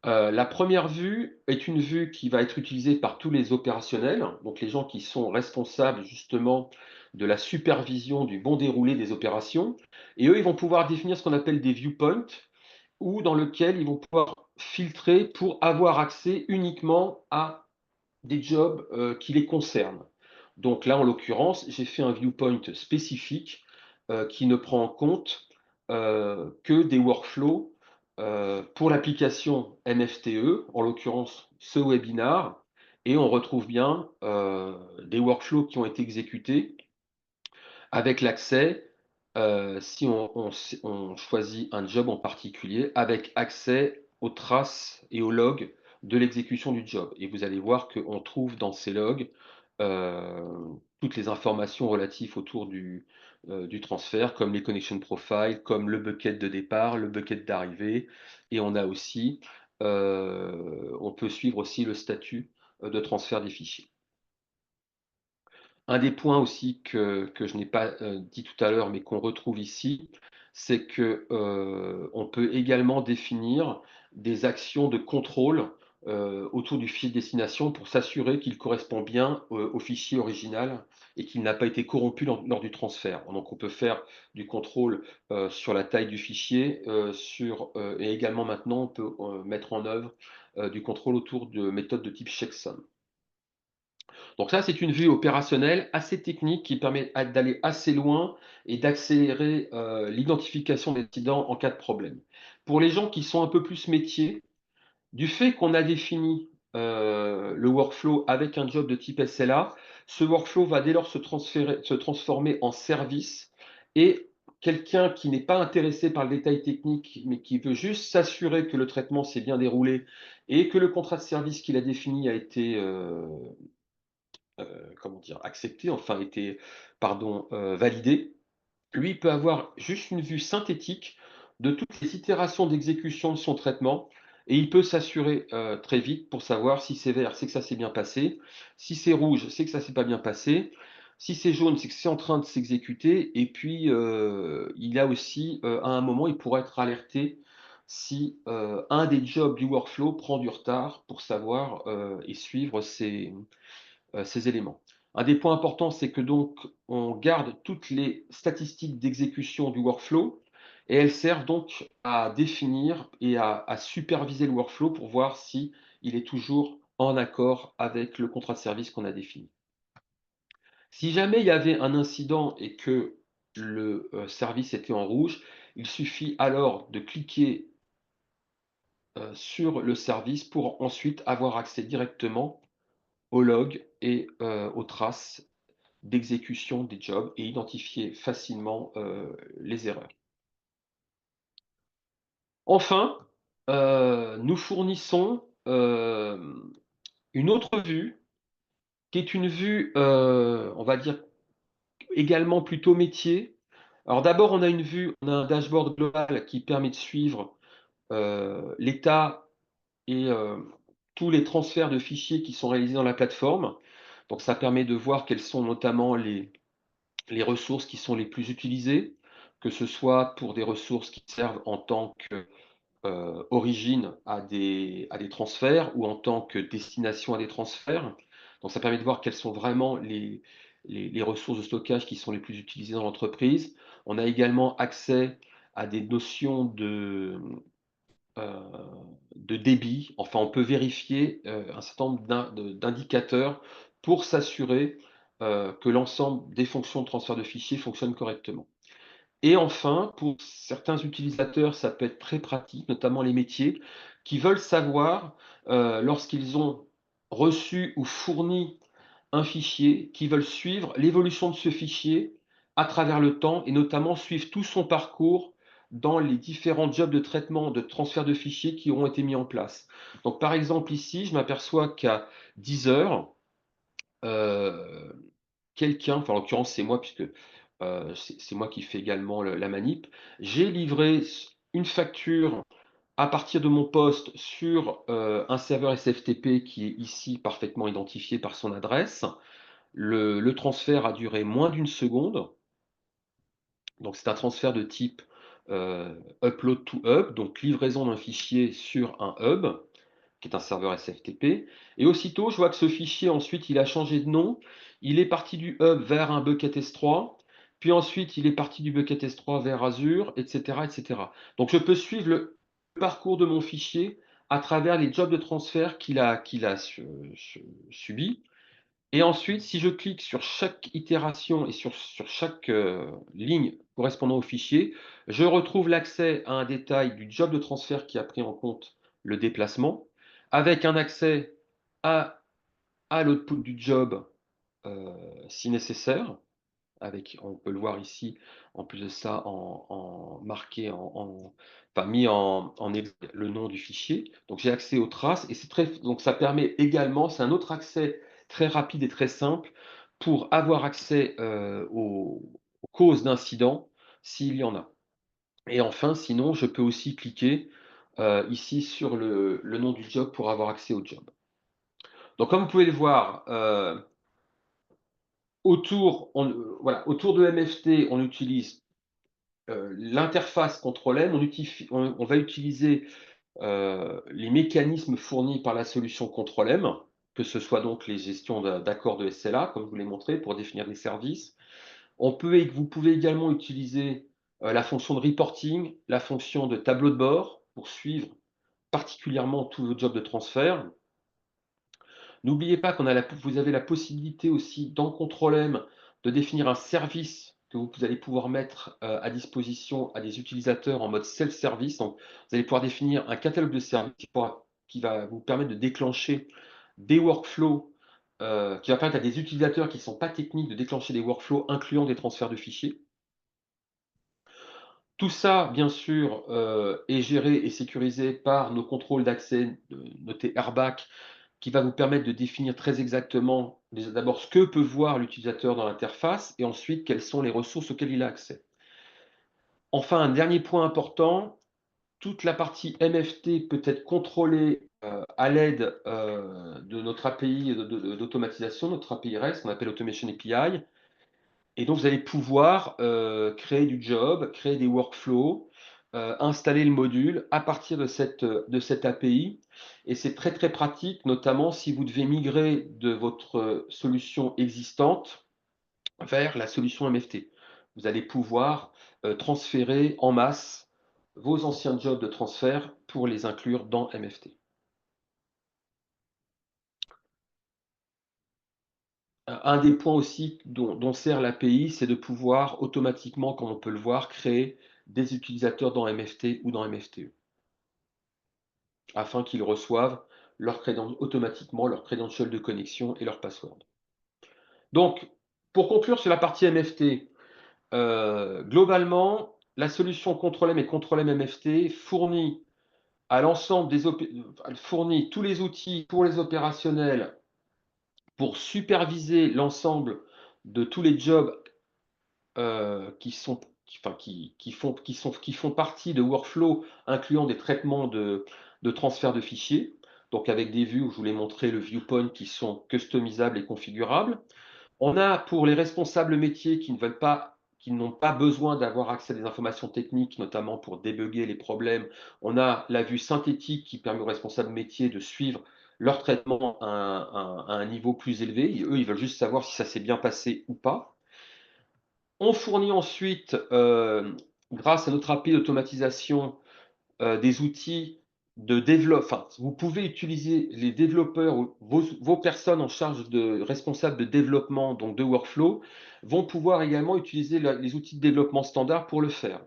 La première vue est une vue qui va être utilisée par tous les opérationnels, donc les gens qui sont responsables justement de la supervision du bon déroulé des opérations. Et eux, ils vont pouvoir définir ce qu'on appelle des viewpoints, ou dans lequel ils vont pouvoir filtrer pour avoir accès uniquement à des jobs qui les concernent. Donc là, en l'occurrence, j'ai fait un viewpoint spécifique qui ne prend en compte que des workflows pour l'application MFTE, en l'occurrence ce webinar, et on retrouve bien des workflows qui ont été exécutés avec l'accès, si on choisit un job en particulier, avec accès aux traces et aux logs de l'exécution du job. Et vous allez voir qu'on trouve dans ces logs toutes les informations relatives autour du transfert, comme les connection profiles, comme le bucket de départ, le bucket d'arrivée, et on a aussi, on peut suivre aussi le statut de transfert des fichiers. Un des points aussi que je n'ai pas dit tout à l'heure, mais qu'on retrouve ici, c'est que on peut également définir des actions de contrôle autour du fichier de destination pour s'assurer qu'il correspond bien au fichier original et qu'il n'a pas été corrompu lors du transfert. Donc on peut faire du contrôle sur la taille du fichier, et également maintenant on peut mettre en œuvre du contrôle autour de méthodes de type checksum. Donc ça, c'est une vue opérationnelle assez technique qui permet d'aller assez loin et d'accélérer l'identification des incidents en cas de problème. Pour les gens qui sont un peu plus métiers, du fait qu'on a défini le workflow avec un job de type SLA, ce workflow va dès lors se transformer en service et quelqu'un qui n'est pas intéressé par le détail technique, mais qui veut juste s'assurer que le traitement s'est bien déroulé et que le contrat de service qu'il a défini a été comment dire, accepté, enfin été, pardon, validé, lui peut avoir juste une vue synthétique de toutes les itérations d'exécution de son traitement et il peut s'assurer très vite pour savoir si c'est vert, c'est que ça s'est bien passé, si c'est rouge, c'est que ça s'est pas bien passé, si c'est jaune, c'est que c'est en train de s'exécuter et puis il a aussi, à un moment, il pourra être alerté si un des jobs du workflow prend du retard pour savoir et suivre ces éléments. Un des points importants, c'est que donc on garde toutes les statistiques d'exécution du workflow et elles servent donc à définir et à superviser le workflow pour voir si il est toujours en accord avec le contrat de service qu'on a défini. Si jamais il y avait un incident et que le service était en rouge, il suffit alors de cliquer sur le service pour ensuite avoir accès directement aux logs et aux traces d'exécution des jobs et identifier facilement les erreurs. Enfin, nous fournissons une autre vue qui est une vue, on va dire, également plutôt métier. Alors d'abord, on a une vue, on a un dashboard global qui permet de suivre l'état et tous les transferts de fichiers qui sont réalisés dans la plateforme. Donc ça permet de voir quels sont notamment les ressources qui sont les plus utilisées, que ce soit pour des ressources qui servent en tant qu'origine à des transferts ou en tant que destination à des transferts. Donc ça permet de voir quelles sont vraiment les ressources de stockage qui sont les plus utilisées dans l'entreprise. On a également accès à des notions euh, de débit. Enfin, on peut vérifier un certain nombre d'indicateurs pour s'assurer que l'ensemble des fonctions de transfert de fichiers fonctionnent correctement. Et enfin, pour certains utilisateurs, ça peut être très pratique, notamment les métiers, qui veulent savoir, lorsqu'ils ont reçu ou fourni un fichier, qui veulent suivre l'évolution de ce fichier à travers le temps et notamment suivre tout son parcours dans les différents jobs de traitement, de transfert de fichiers qui auront été mis en place. Donc par exemple ici, je m'aperçois qu'à 10 heures, euh, quelqu'un, enfin en l'occurrence c'est moi puisque c'est moi qui fais également la manip, j'ai livré une facture à partir de mon poste sur un serveur SFTP qui est ici parfaitement identifié par son adresse. Le transfert a duré moins d'une seconde. Donc c'est un transfert de type upload to hub, donc livraison d'un fichier sur un hub, qui est un serveur SFTP. Et aussitôt, je vois que ce fichier, ensuite, il a changé de nom. Il est parti du hub vers un bucket S3. Puis ensuite, il est parti du bucket S3 vers Azure, etc., etc. Donc je peux suivre le parcours de mon fichier à travers les jobs de transfert qu'il a subi. Et ensuite, si je clique sur chaque itération et sur chaque ligne correspondant au fichier, je retrouve l'accès à un détail du job de transfert qui a pris en compte le déplacement, avec un accès à, à l'output du job si nécessaire, avec, on peut le voir ici, en plus de ça, marqué, enfin mis le nom du fichier. Donc j'ai accès aux traces et donc ça permet également, c'est un autre accès très rapide et très simple pour avoir accès aux causes d'incidents s'il y en a. Et enfin, sinon, je peux aussi cliquer ici sur le nom du job pour avoir accès au job. Donc comme vous pouvez le voir, voilà, autour de MFT, on utilise l'interface contrôle-M, on va utiliser les mécanismes fournis par la solution contrôle-M, que ce soit donc les gestions d'accords de SLA, comme je vous l'ai montré, pour définir des services. Vous pouvez également utiliser la fonction de reporting, la fonction de tableau de bord, pour suivre particulièrement tous vos jobs de transfert. N'oubliez pas vous avez la possibilité aussi dans contrôle-M de définir un service que vous allez pouvoir mettre à disposition à des utilisateurs en mode self-service. Donc, vous allez pouvoir définir un catalogue de services qui va vous permettre de déclencher des workflows, qui va permettre à des utilisateurs qui ne sont pas techniques de déclencher des workflows incluant des transferts de fichiers. Tout ça, bien sûr, est géré et sécurisé par nos contrôles d'accès notés AirBack, qui va vous permettre de définir très exactement d'abord ce que peut voir l'utilisateur dans l'interface et ensuite quelles sont les ressources auxquelles il a accès. Enfin, un dernier point important, toute la partie MFT peut être contrôlée à l'aide de notre API d'automatisation, notre API REST, qu'on appelle Automation API. Et donc, vous allez pouvoir créer du job, créer des workflows, installer le module à partir de cette API. Et c'est très, très pratique, notamment si vous devez migrer de votre solution existante vers la solution MFT. Vous allez pouvoir transférer en masse vos anciens jobs de transfert pour les inclure dans MFT. Un des points aussi dont sert l'API, c'est de pouvoir automatiquement, comme on peut le voir, créer des utilisateurs dans MFT ou dans MFTE, afin qu'ils reçoivent automatiquement leur credential de connexion et leur password. Donc, pour conclure sur la partie MFT, globalement, la solution Control-M et Control-M MFT fournit fournit tous les outils pour les opérationnels pour superviser l'ensemble de tous les jobs qui font partie de workflows incluant des traitements de transfert de fichiers, donc avec des vues où je vous l'ai montré, le viewpoint, qui sont customisables et configurables. On a pour les responsables métiers qui n'ont pas besoin d'avoir accès à des informations techniques, notamment pour débugger les problèmes, on a la vue synthétique qui permet aux responsables métiers de suivre leur traitement à un niveau plus élevé. Et eux, ils veulent juste savoir si ça s'est bien passé ou pas. On fournit ensuite, grâce à notre API d'automatisation, des outils de développement. Enfin, vous pouvez utiliser les développeurs ou vos personnes en charge de responsables de développement, donc de workflow, vont pouvoir également utiliser les outils de développement standard pour le faire,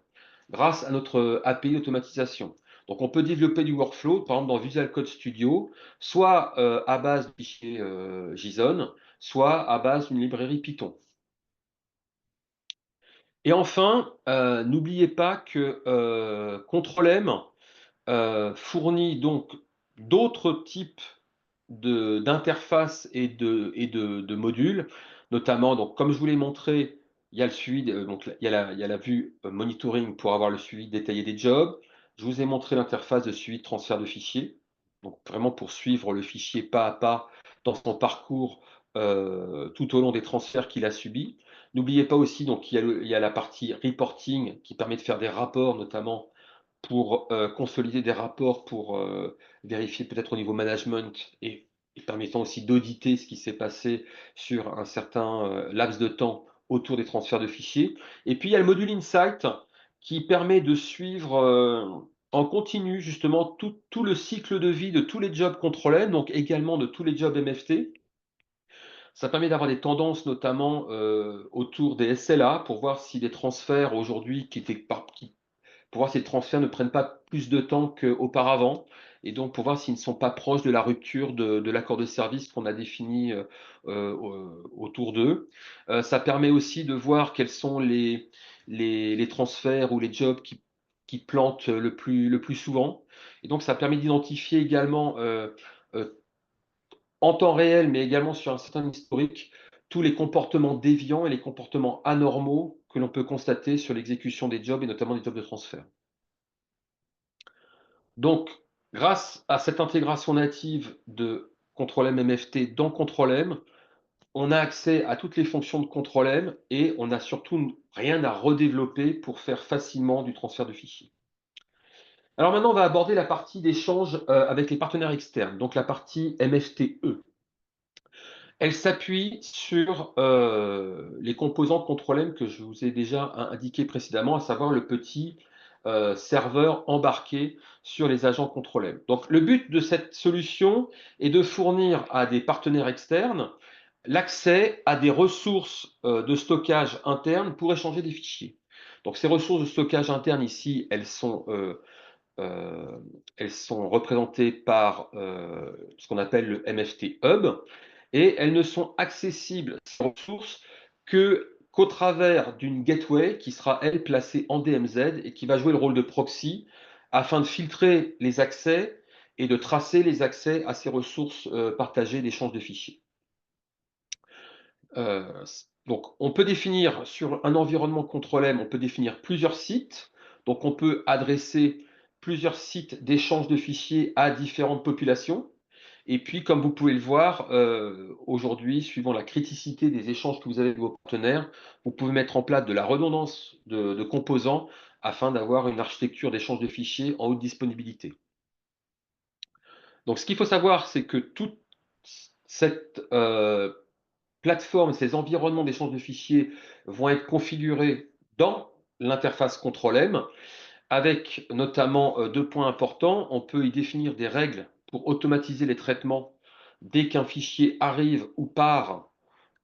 grâce à notre API d'automatisation. Donc, on peut développer du workflow, par exemple dans Visual Code Studio, soit à base de fichiers JSON, soit à base d'une librairie Python. Et enfin, n'oubliez pas que, Control-M, fournit donc d'autres types d'interfaces et de modules, notamment, donc comme je vous l'ai montré, il y a le suivi donc il y a la vue, monitoring pour avoir le suivi détaillé des jobs. Je vous ai montré l'interface de suivi de transfert de fichiers, donc vraiment pour suivre le fichier pas à pas dans son parcours, tout au long des transferts qu'il a subis. N'oubliez pas aussi, donc il y a la partie reporting qui permet de faire des rapports, notamment pour, consolider des rapports pour, vérifier peut-être au niveau management et permettant aussi d'auditer ce qui s'est passé sur un certain, laps de temps autour des transferts de fichiers. Et puis il y a le module Insight qui permet de suivre, en continu justement tout le cycle de vie de tous les jobs Control-M, donc également de tous les jobs MFT. Ça permet d'avoir des tendances notamment, autour des SLA pour voir si les transferts aujourd'hui qui pour voir si les transferts ne prennent pas plus de temps qu'auparavant et donc pour voir s'ils ne sont pas proches de la rupture de l'accord de service qu'on a défini, autour d'eux. Ça permet aussi de voir quels sont les transferts ou les jobs qui plantent le plus souvent et donc ça permet d'identifier également, heu, en temps réel, mais également sur un certain historique, tous les comportements déviants et les comportements anormaux que l'on peut constater sur l'exécution des jobs et notamment des jobs de transfert. Donc, grâce à cette intégration native de Control-M MFT dans Control-M, on a accès à toutes les fonctions de Control-M et on n'a surtout rien à redévelopper pour faire facilement du transfert de fichiers. Alors maintenant, on va aborder la partie d'échange avec les partenaires externes, donc la partie MFTE. Elle s'appuie sur les composants de Control-M que je vous ai déjà indiqué précédemment, à savoir le petit serveur embarqué sur les agents Control-M. Donc le but de cette solution est de fournir à des partenaires externes l'accès à des ressources de stockage internes pour échanger des fichiers. Donc ces ressources de stockage internes ici, euh, elles sont représentées par ce qu'on appelle le MFT Hub et elles ne sont accessibles, ces ressources, qu'au travers d'une gateway qui sera, elle, placée en DMZ et qui va jouer le rôle de proxy afin de filtrer les accès et de tracer les accès à ces ressources partagées d'échange de fichiers. Donc, on peut définir sur un environnement Control-M, on peut définir plusieurs sites. Donc, on peut adresser plusieurs sites d'échange de fichiers à différentes populations. Et puis, comme vous pouvez le voir, aujourd'hui, suivant la criticité des échanges que vous avez avec vos partenaires, vous pouvez mettre en place de la redondance de composants afin d'avoir une architecture d'échange de fichiers en haute disponibilité. Donc, ce qu'il faut savoir, c'est que toute cette plateforme, ces environnements d'échange de fichiers vont être configurés dans l'interface Control-M avec notamment deux points importants. On peut y définir des règles pour automatiser les traitements dès qu'un fichier arrive ou part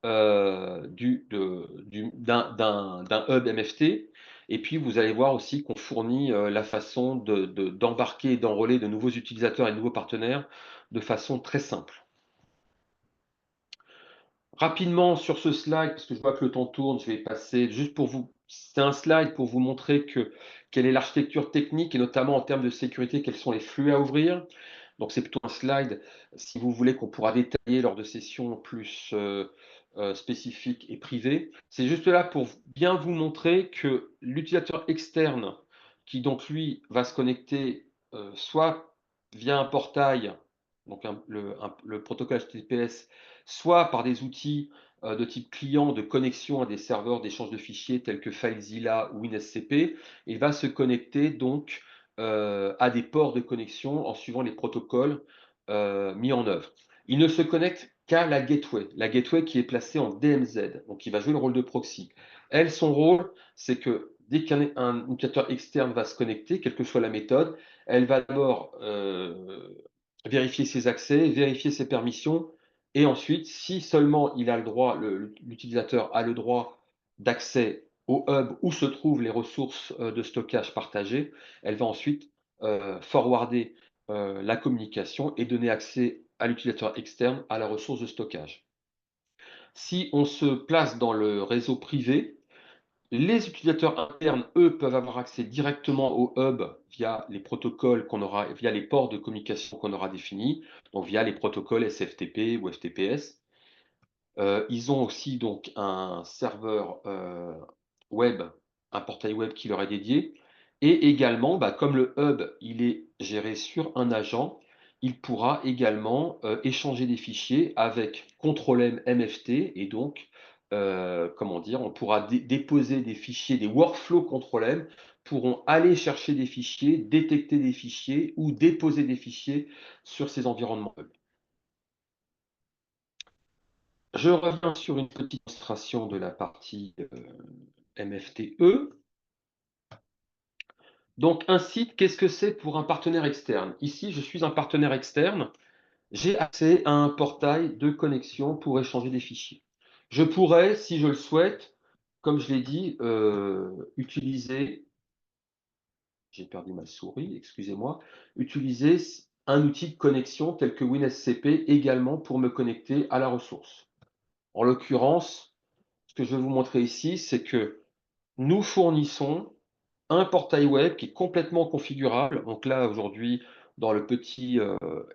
d'un hub MFT. Et puis, vous allez voir aussi qu'on fournit la façon d'embarquer et d'enrôler de nouveaux utilisateurs et de nouveaux partenaires de façon très simple. Rapidement sur ce slide, parce que je vois que le temps tourne, je vais passer juste pour vous. C'est un slide pour vous montrer quelle est l'architecture technique et notamment en termes de sécurité, quels sont les flux à ouvrir. Donc c'est plutôt un slide, si vous voulez, qu'on pourra détailler lors de sessions plus spécifiques et privées. C'est juste là pour bien vous montrer que l'utilisateur externe, qui donc lui va se connecter soit via un portail, donc le protocole HTTPS, soit par des outils de type client de connexion à des serveurs d'échange de fichiers tels que FileZilla ou WinSCP, il va se connecter donc à des ports de connexion en suivant les protocoles mis en œuvre. Il ne se connecte qu'à la gateway qui est placée en DMZ, donc qui va jouer le rôle de proxy. Elle, son rôle, c'est que dès qu'un utilisateur externe va se connecter, quelle que soit la méthode, elle va d'abord vérifier ses accès, vérifier ses permissions, et ensuite, si seulement il a le droit, l'utilisateur a le droit d'accès au hub où se trouvent les ressources de stockage partagées, elle va ensuite forwarder la communication et donner accès à l'utilisateur externe à la ressource de stockage. Si on se place dans le réseau privé, Les utilisateurs internes, eux, peuvent avoir accès directement au hub via les protocoles via les ports de communication qu'on aura définis, donc via les protocoles SFTP ou FTPS. Ils ont aussi donc un serveur, web, un portail web qui leur est dédié et également, bah, comme le hub, il est géré sur un agent, il pourra également, échanger des fichiers avec Control-M MFT et donc, comment dire? On pourra déposer des fichiers, des workflows Control-M pourront aller chercher des fichiers, détecter des fichiers ou déposer des fichiers sur ces environnements web. Je reviens sur une petite illustration de la partie, MFTE. Donc un site, qu'est-ce que c'est pour un partenaire externe? Ici, je suis un partenaire externe, j'ai accès à un portail de connexion pour échanger des fichiers. Je pourrais, si je le souhaite, comme je l'ai dit, utiliser j'ai perdu ma souris, excusez-moi, utiliser un outil de connexion tel que WinSCP également pour me connecter à la ressource. En l'occurrence, ce que je vais vous montrer ici, c'est que nous fournissons un portail web qui est complètement configurable. Donc là, aujourd'hui, dans le petit,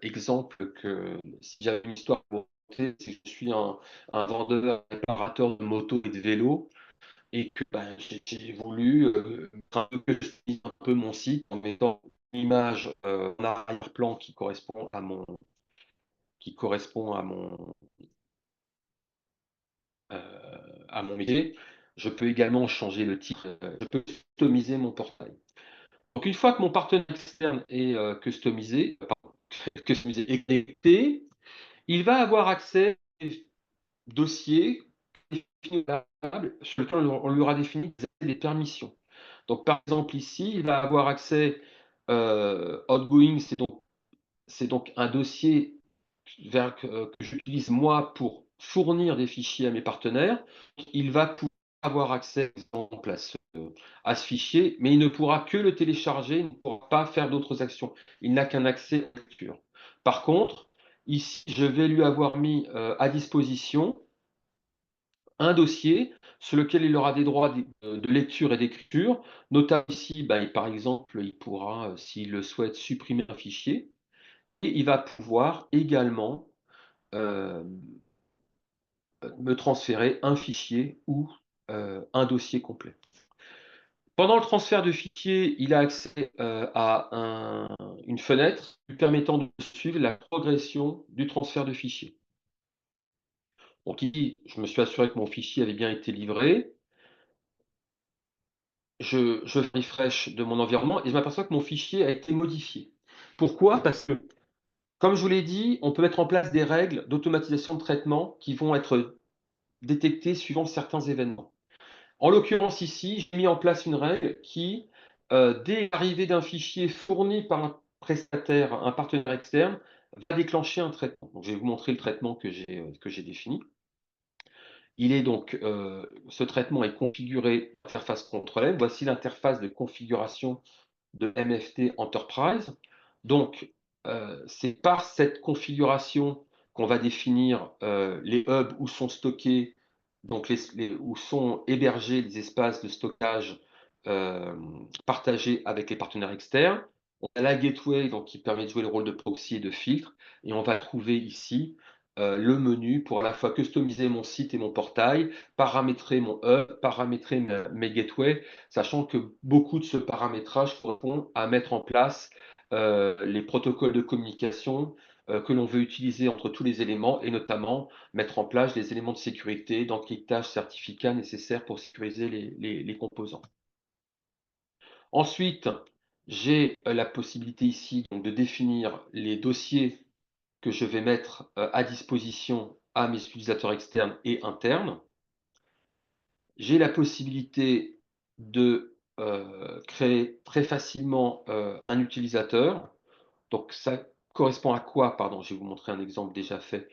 exemple que si j'avais une histoire pour vous raconter, c'est que je suis un vendeur réparateur de motos et de vélos et que, ben, j'ai voulu, un peu customiser un peu mon site en mettant une image, en arrière-plan qui correspond heu, à mon métier. Je peux également changer le titre, je peux customiser mon portail. Donc une fois que mon partenaire externe est, customisé et connecté, il va avoir accès aux dossiers définibles sur lesquels on lui aura défini des permissions. Donc par exemple ici, il va avoir accès, outgoing, c'est donc un dossier que j'utilise moi pour fournir des fichiers à mes partenaires. Il va pouvoir avoir accès, en place, à ce fichier, mais il ne pourra que le télécharger, il ne pourra pas faire d'autres actions. Il n'a qu'un accès à la lecture. Par contre, ici, je vais lui avoir mis, à disposition un dossier sur lequel il aura des droits de lecture et d'écriture. Notamment ici, bah, par exemple, il pourra, s'il le souhaite, supprimer un fichier et il va pouvoir également, hem, me transférer un fichier ou, un dossier complet. Pendant le transfert de fichier, il a accès, à une fenêtre lui permettant de suivre la progression du transfert de fichier. Donc ici, je me suis assuré que mon fichier avait bien été livré. Je fais refresh de mon environnement et je m'aperçois que mon fichier a été modifié. Pourquoi? Parce que, comme je vous l'ai dit, on peut mettre en place des règles d'automatisation de traitement qui vont être détectées suivant certains événements. En l'occurrence ici, j'ai mis en place une règle qui, dès l'arrivée d'un fichier fourni par un prestataire, un partenaire externe, va déclencher un traitement. Donc je vais vous montrer le traitement que j'ai défini. Il est donc, ce traitement est configuré interface contrôlée. Voici l'interface de configuration de MFT Enterprise. Donc, c'est par cette configuration qu'on va définir, les hubs où sont stockés, donc où sont hébergés les espaces de stockage, partagés avec les partenaires externes. On a la gateway, donc qui permet de jouer le rôle de proxy et de filtre et on va trouver ici, le menu pour à la fois customiser mon site et mon portail, paramétrer mon hub, paramétrer mes gateways, sachant que beaucoup de ce paramétrage correspond à mettre en place, les protocoles de communication, que l'on veut utiliser entre tous les éléments et notamment mettre en place les éléments de sécurité, d'encriptage, certificats nécessaires pour sécuriser les composants. Ensuite, j'ai, la possibilité ici donc de définir les dossiers que je vais mettre, à disposition à mes utilisateurs externes et internes. J'ai la possibilité de, créer très facilement, un utilisateur. Donc ça correspond à quoi? Pardon, je vais vous montrer un exemple déjà fait.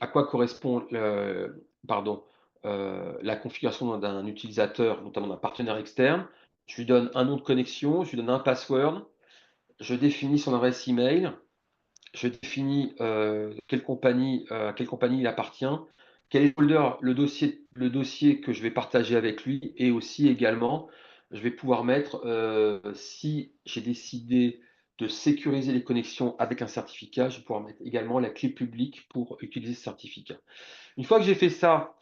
À quoi correspond la configuration d'un utilisateur, notamment d'un partenaire externe. Je lui donne un nom de connexion, je lui donne un password, je définis son adresse email, je définis, à quelle compagnie il appartient, quel est le dossier le dossier que je vais partager avec lui et aussi également, je vais pouvoir mettre, si j'ai décidé de sécuriser les connexions avec un certificat, je vais pouvoir mettre également la clé publique pour utiliser ce certificat. Une fois que j'ai fait ça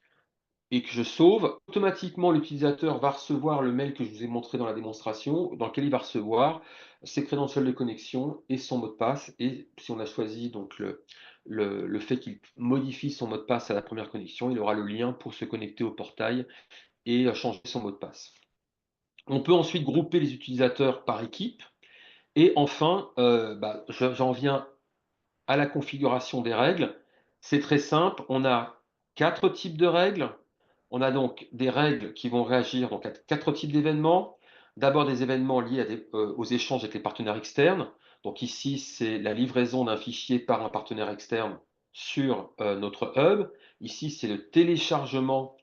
et que je sauve, automatiquement l'utilisateur va recevoir le mail que je vous ai montré dans la démonstration, dans lequel il va recevoir ses crédentials de connexion et son mot de passe. Et si on a choisi donc le fait qu'il modifie son mot de passe à la première connexion, il aura le lien pour se connecter au portail et changer son mot de passe. On peut ensuite grouper les utilisateurs par équipe. Et enfin, j'en viens à la configuration des règles. C'est très simple. On a 4 types de règles. On a donc des règles qui vont réagir donc, à 4 types d'événements. D'abord des événements liés aux échanges avec les partenaires externes. Donc ici, c'est la livraison d'un fichier par un partenaire externe sur notre hub. Ici, c'est le téléchargement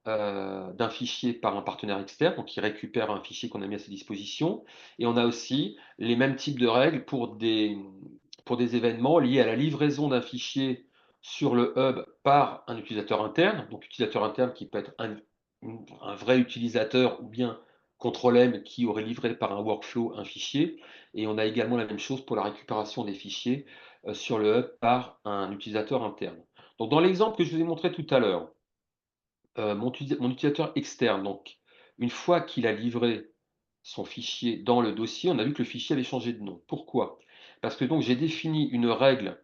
d'un fichier par un partenaire externe, donc il récupère un fichier qu'on a mis à sa disposition. Et on a aussi les mêmes types de règles pour des événements liés à la livraison d'un fichier sur le hub par un utilisateur interne, donc utilisateur interne qui peut être un vrai utilisateur ou bien contrôle M qui aurait livré par un workflow un fichier. Et on a également la même chose pour la récupération des fichiers sur le hub par un utilisateur interne. Donc dans l'exemple que je vous ai montré tout à l'heure, mon utilisateur externe, donc une fois qu'il a livré son fichier dans le dossier, on a vu que le fichier avait changé de nom. Pourquoi? Parce que donc j'ai défini une règle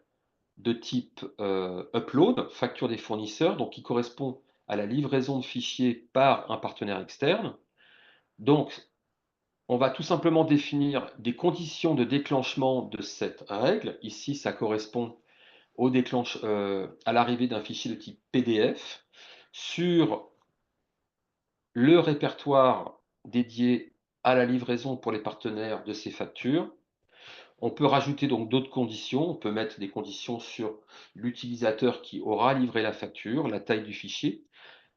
de type upload, facture des fournisseurs, donc qui correspond à la livraison de fichiers par un partenaire externe. Donc, on va tout simplement définir des conditions de déclenchement de cette règle. Ici, ça correspond à l'arrivée d'un fichier de type PDF sur le répertoire dédié à la livraison pour les partenaires de ces factures. On peut rajouter donc d'autres conditions. On peut mettre des conditions sur l'utilisateur qui aura livré la facture, la taille du fichier.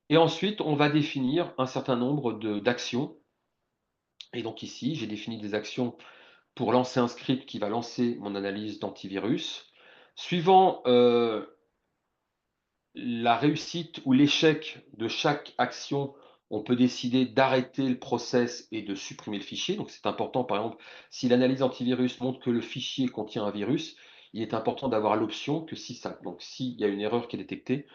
Et ensuite, on va définir un certain nombre d'actions. Et donc ici, j'ai défini des actions pour lancer un script qui va lancer mon analyse d'antivirus. Suivant la réussite ou l'échec de chaque action, on peut décider d'arrêter le process et de supprimer le fichier. Donc c'est important, par exemple, si l'analyse antivirus montre que le fichier contient un virus, il est important d'avoir l'option que s'il y a une erreur qui est détectée,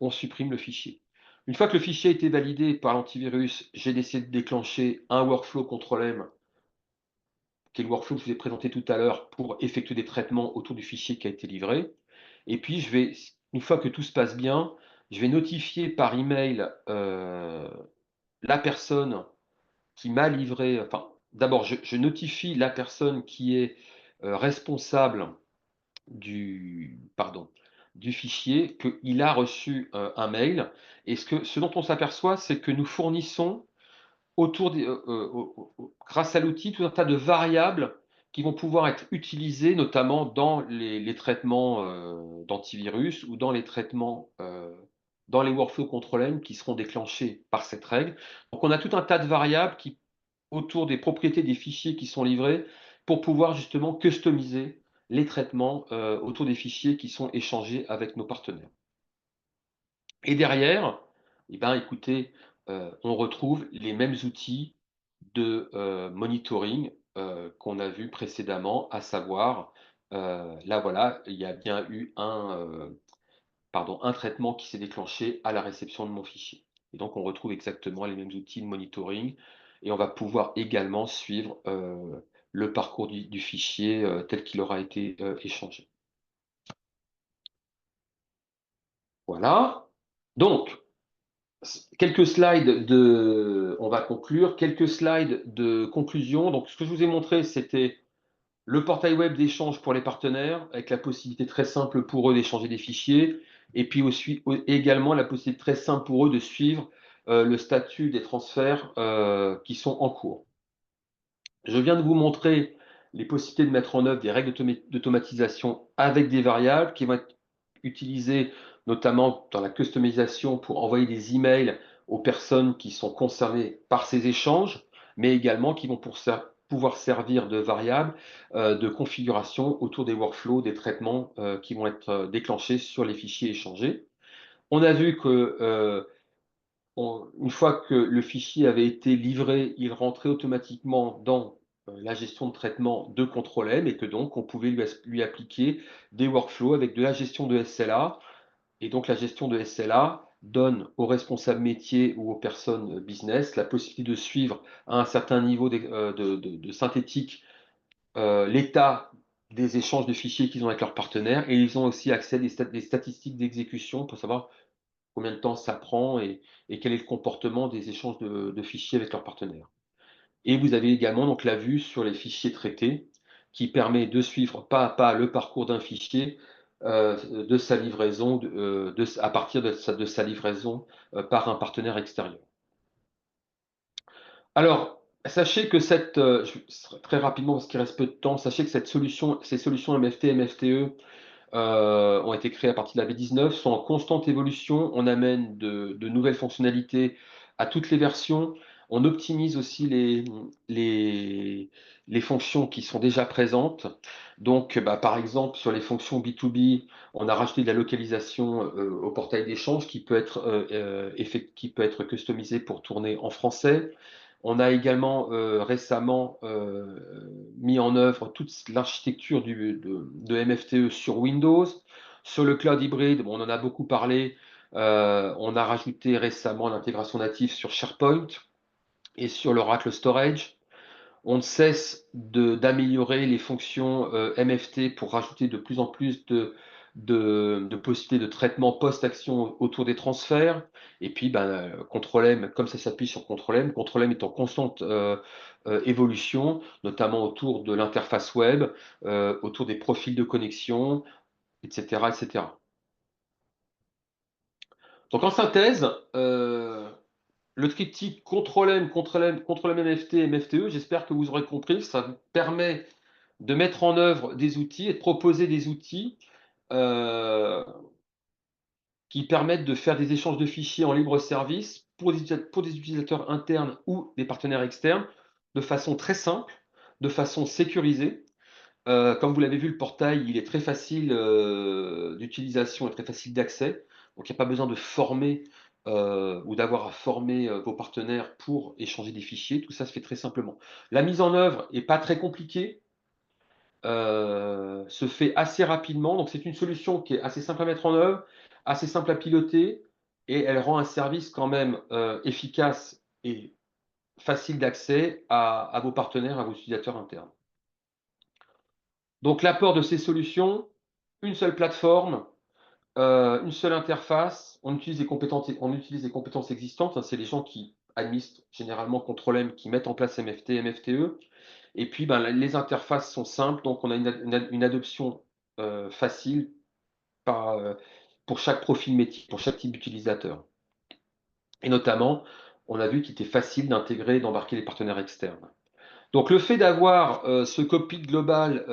on supprime le fichier. Une fois que le fichier a été validé par l'antivirus, j'ai décidé de déclencher un workflow contrôle M, qui est le workflow que je vous ai présenté tout à l'heure, pour effectuer des traitements autour du fichier qui a été livré. Et puis, une fois que tout se passe bien, je vais notifier par email la personne qui m'a livré. Enfin, d'abord, je notifie la personne qui est responsable du fichier qu'il a reçu un mail. Et ce dont on s'aperçoit, c'est que nous fournissons grâce à l'outil, tout un tas de variables qui vont pouvoir être utilisées, notamment dans les traitements d'antivirus ou dans les traitements, dans les workflows control M qui seront déclenchés par cette règle. Donc, on a tout un tas de variables autour des propriétés des fichiers qui sont livrés pour pouvoir justement customiser les traitements autour des fichiers qui sont échangés avec nos partenaires. Et derrière, eh ben, écoutez, on retrouve les mêmes outils de monitoring qu'on a vu précédemment, à savoir, là voilà, il y a bien eu un traitement qui s'est déclenché à la réception de mon fichier. Et donc on retrouve exactement les mêmes outils de monitoring et on va pouvoir également suivre le parcours du fichier tel qu'il aura été échangé. Voilà. Donc, quelques slides on va conclure, quelques slides de conclusion. Donc, ce que je vous ai montré, c'était le portail web d'échange pour les partenaires, avec la possibilité très simple pour eux d'échanger des fichiers, et puis aussi, également la possibilité très simple pour eux de suivre le statut des transferts qui sont en cours. Je viens de vous montrer les possibilités de mettre en œuvre des règles d'automatisation avec des variables qui vont être utilisées notamment dans la customisation pour envoyer des emails aux personnes qui sont concernées par ces échanges, mais également qui vont pouvoir servir de variables de configuration autour des workflows, des traitements qui vont être déclenchés sur les fichiers échangés. On a vu que une fois que le fichier avait été livré, il rentrait automatiquement dans la gestion de traitement de Control-M et que donc on pouvait lui appliquer des workflows avec de la gestion de SLA. Et donc la gestion de SLA donne aux responsables métiers ou aux personnes business la possibilité de suivre à un certain niveau de synthétique l'état des échanges de fichiers qu'ils ont avec leurs partenaires, et ils ont aussi accès à des statistiques d'exécution pour savoir combien de temps ça prend et quel est le comportement des échanges de fichiers avec leurs partenaires. Et vous avez également donc la vue sur les fichiers traités qui permet de suivre pas à pas le parcours d'un fichier de sa livraison à partir de sa livraison par un partenaire extérieur. Alors, sachez que très rapidement parce qu'il reste peu de temps, sachez que ces solutions MFT, MFTE ont été créées à partir de la V19, sont en constante évolution. On amène de nouvelles fonctionnalités à toutes les versions. On optimise aussi les fonctions qui sont déjà présentes. Donc, par exemple, sur les fonctions B2B, on a rajouté de la localisation au portail d'échange qui peut être customisé pour tourner en français. On a également récemment mis en œuvre toute l'architecture de MFTE sur Windows. Sur le cloud hybride, bon, on en a beaucoup parlé. On a rajouté récemment l'intégration native sur SharePoint et sur l'Oracle Storage. On ne cesse d'améliorer les fonctions MFT pour rajouter de plus en plus de possibilités de traitement post-action autour des transferts. Et puis, Control-M, comme ça s'appuie sur Control-M, Control-M est en constante évolution, notamment autour de l'interface web, autour des profils de connexion, etc., etc. Donc, en synthèse, le triptyque Control-M, Control-M, Control-M MFT, MFTE, j'espère que vous aurez compris, ça vous permet de mettre en œuvre des outils et de proposer des outils euh, qui permettent de faire des échanges de fichiers en libre service pour des utilisateurs internes ou des partenaires externes de façon très simple, de façon sécurisée. Comme vous l'avez vu, le portail, il est très facile d'utilisation et très facile d'accès. Donc, il n'y a pas besoin de former ou d'avoir à former vos partenaires pour échanger des fichiers. Tout ça se fait très simplement. La mise en œuvre n'est pas très compliquée. Se fait assez rapidement. Donc, c'est une solution qui est assez simple à mettre en œuvre, assez simple à piloter, et elle rend un service quand même efficace et facile d'accès à vos partenaires, à vos utilisateurs internes. Donc, l'apport de ces solutions, une seule plateforme, une seule interface, on utilise les compétences existantes, hein, c'est les gens qui administrent généralement Control-M, qui mettent en place MFT, MFTE. Et puis, les interfaces sont simples, donc on a une adoption facile pour chaque profil métier, pour chaque type d'utilisateur. Et notamment, on a vu qu'il était facile d'intégrer et d'embarquer les partenaires externes. Donc, le fait d'avoir ce cockpit global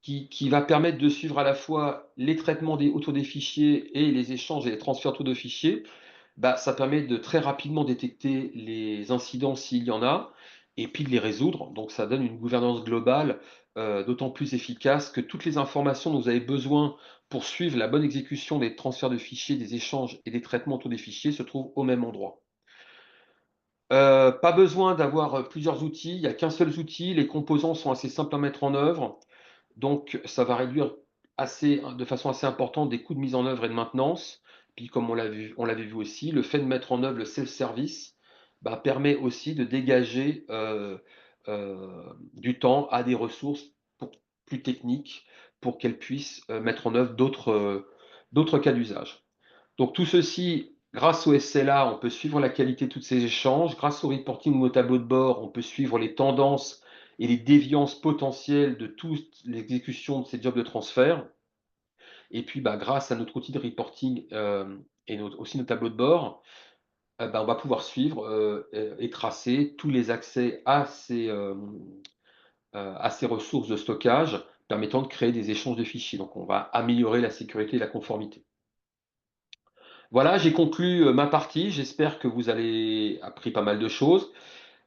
qui va permettre de suivre à la fois les traitements autour des fichiers et les échanges et les transferts autour de fichiers, ça permet de très rapidement détecter les incidents s'il y en a, et puis de les résoudre. Donc ça donne une gouvernance globale d'autant plus efficace que toutes les informations dont vous avez besoin pour suivre la bonne exécution des transferts de fichiers, des échanges et des traitements autour des fichiers se trouvent au même endroit. Pas besoin d'avoir plusieurs outils, il n'y a qu'un seul outil, les composants sont assez simples à mettre en œuvre, donc ça va réduire de façon assez importante des coûts de mise en œuvre et de maintenance. Puis comme on l'avait vu aussi, le fait de mettre en œuvre le self-service permet aussi de dégager du temps à des ressources plus techniques pour qu'elles puissent mettre en œuvre d'autres cas d'usage. Donc tout ceci, grâce au SLA, on peut suivre la qualité de tous ces échanges. Grâce au reporting ou au tableau de bord, on peut suivre les tendances et les déviances potentielles de toute l'exécution de ces jobs de transfert. Et puis, grâce à notre outil de reporting et aussi nos tableaux de bord, on va pouvoir suivre et tracer tous les accès à ces ressources de stockage permettant de créer des échanges de fichiers. Donc, on va améliorer la sécurité et la conformité. Voilà, j'ai conclu ma partie. J'espère que vous avez appris pas mal de choses.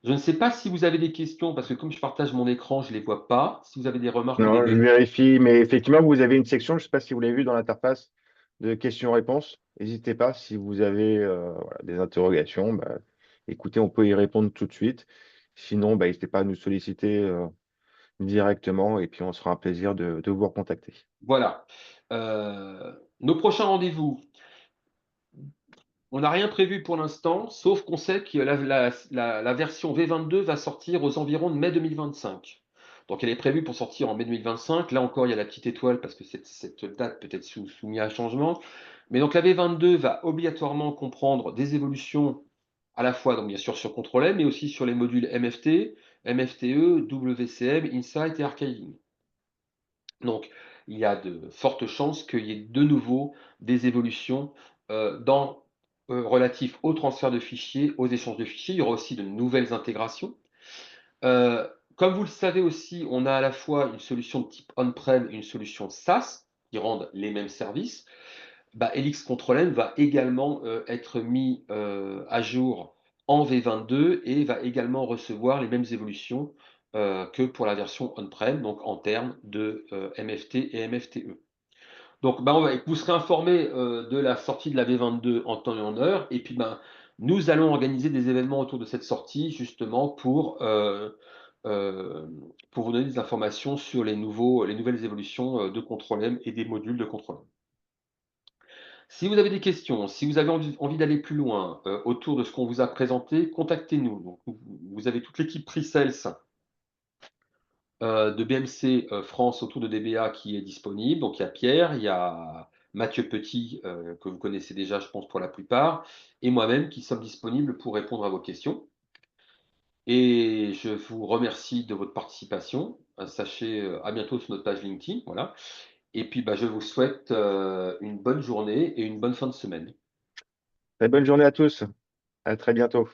Je ne sais pas si vous avez des questions, parce que comme je partage mon écran, je ne les vois pas. Si vous avez des remarques ou des Non, je questions. vérifie, mais effectivement, vous avez une section, je ne sais pas si vous l'avez vu dans l'interface, de questions-réponses. N'hésitez pas si vous avez voilà, des interrogations. Bah, écoutez, on peut y répondre tout de suite. Sinon, bah, n'hésitez pas à nous solliciter directement et puis on sera un plaisir de vous recontacter. Voilà. Nos prochains rendez-vous, on n'a rien prévu pour l'instant, sauf qu'on sait que la version V22 va sortir aux environs de mai 2025. Donc elle est prévue pour sortir en mai 2025. Là encore, il y a la petite étoile parce que cette date peut être soumise à changement. Mais donc la V22 va obligatoirement comprendre des évolutions à la fois, donc bien sûr sur Control M, mais aussi sur les modules MFT, MFTE, WCM, Insight et Archiving. Donc, il y a de fortes chances qu'il y ait de nouveau des évolutions dans, relatifs au transfert de fichiers, aux échanges de fichiers. Il y aura aussi de nouvelles intégrations. Euh, Comme vous le savez aussi, on a à la fois une solution de type on-prem et une solution SaaS qui rendent les mêmes services. Bah, Helix Control M va également être mis à jour en V22 et va également recevoir les mêmes évolutions que pour la version on-prem, donc en termes de MFT et MFTE. Donc, bah, vous serez informé de la sortie de la V22 en temps et en heure, et puis ben, nous allons organiser des événements autour de cette sortie justement euh, pour vous donner des informations sur les nouvelles évolutions de Control M et des modules de Control M. Si vous avez des questions, si vous avez envie d'aller plus loin autour de ce qu'on vous a présenté, contactez-nous. Donc, vous avez toute l'équipe pre-sales de BMC France autour de DBA qui est disponible. Donc il y a Pierre, il y a Mathieu Petit, que vous connaissez déjà, je pense, pour la plupart, et moi-même qui sommes disponibles pour répondre à vos questions. Et je vous remercie de votre participation. Sachez à bientôt sur notre page LinkedIn. Voilà. Et puis bah, je vous souhaite une bonne journée et une bonne fin de semaine. Très bonne journée à tous. À très bientôt.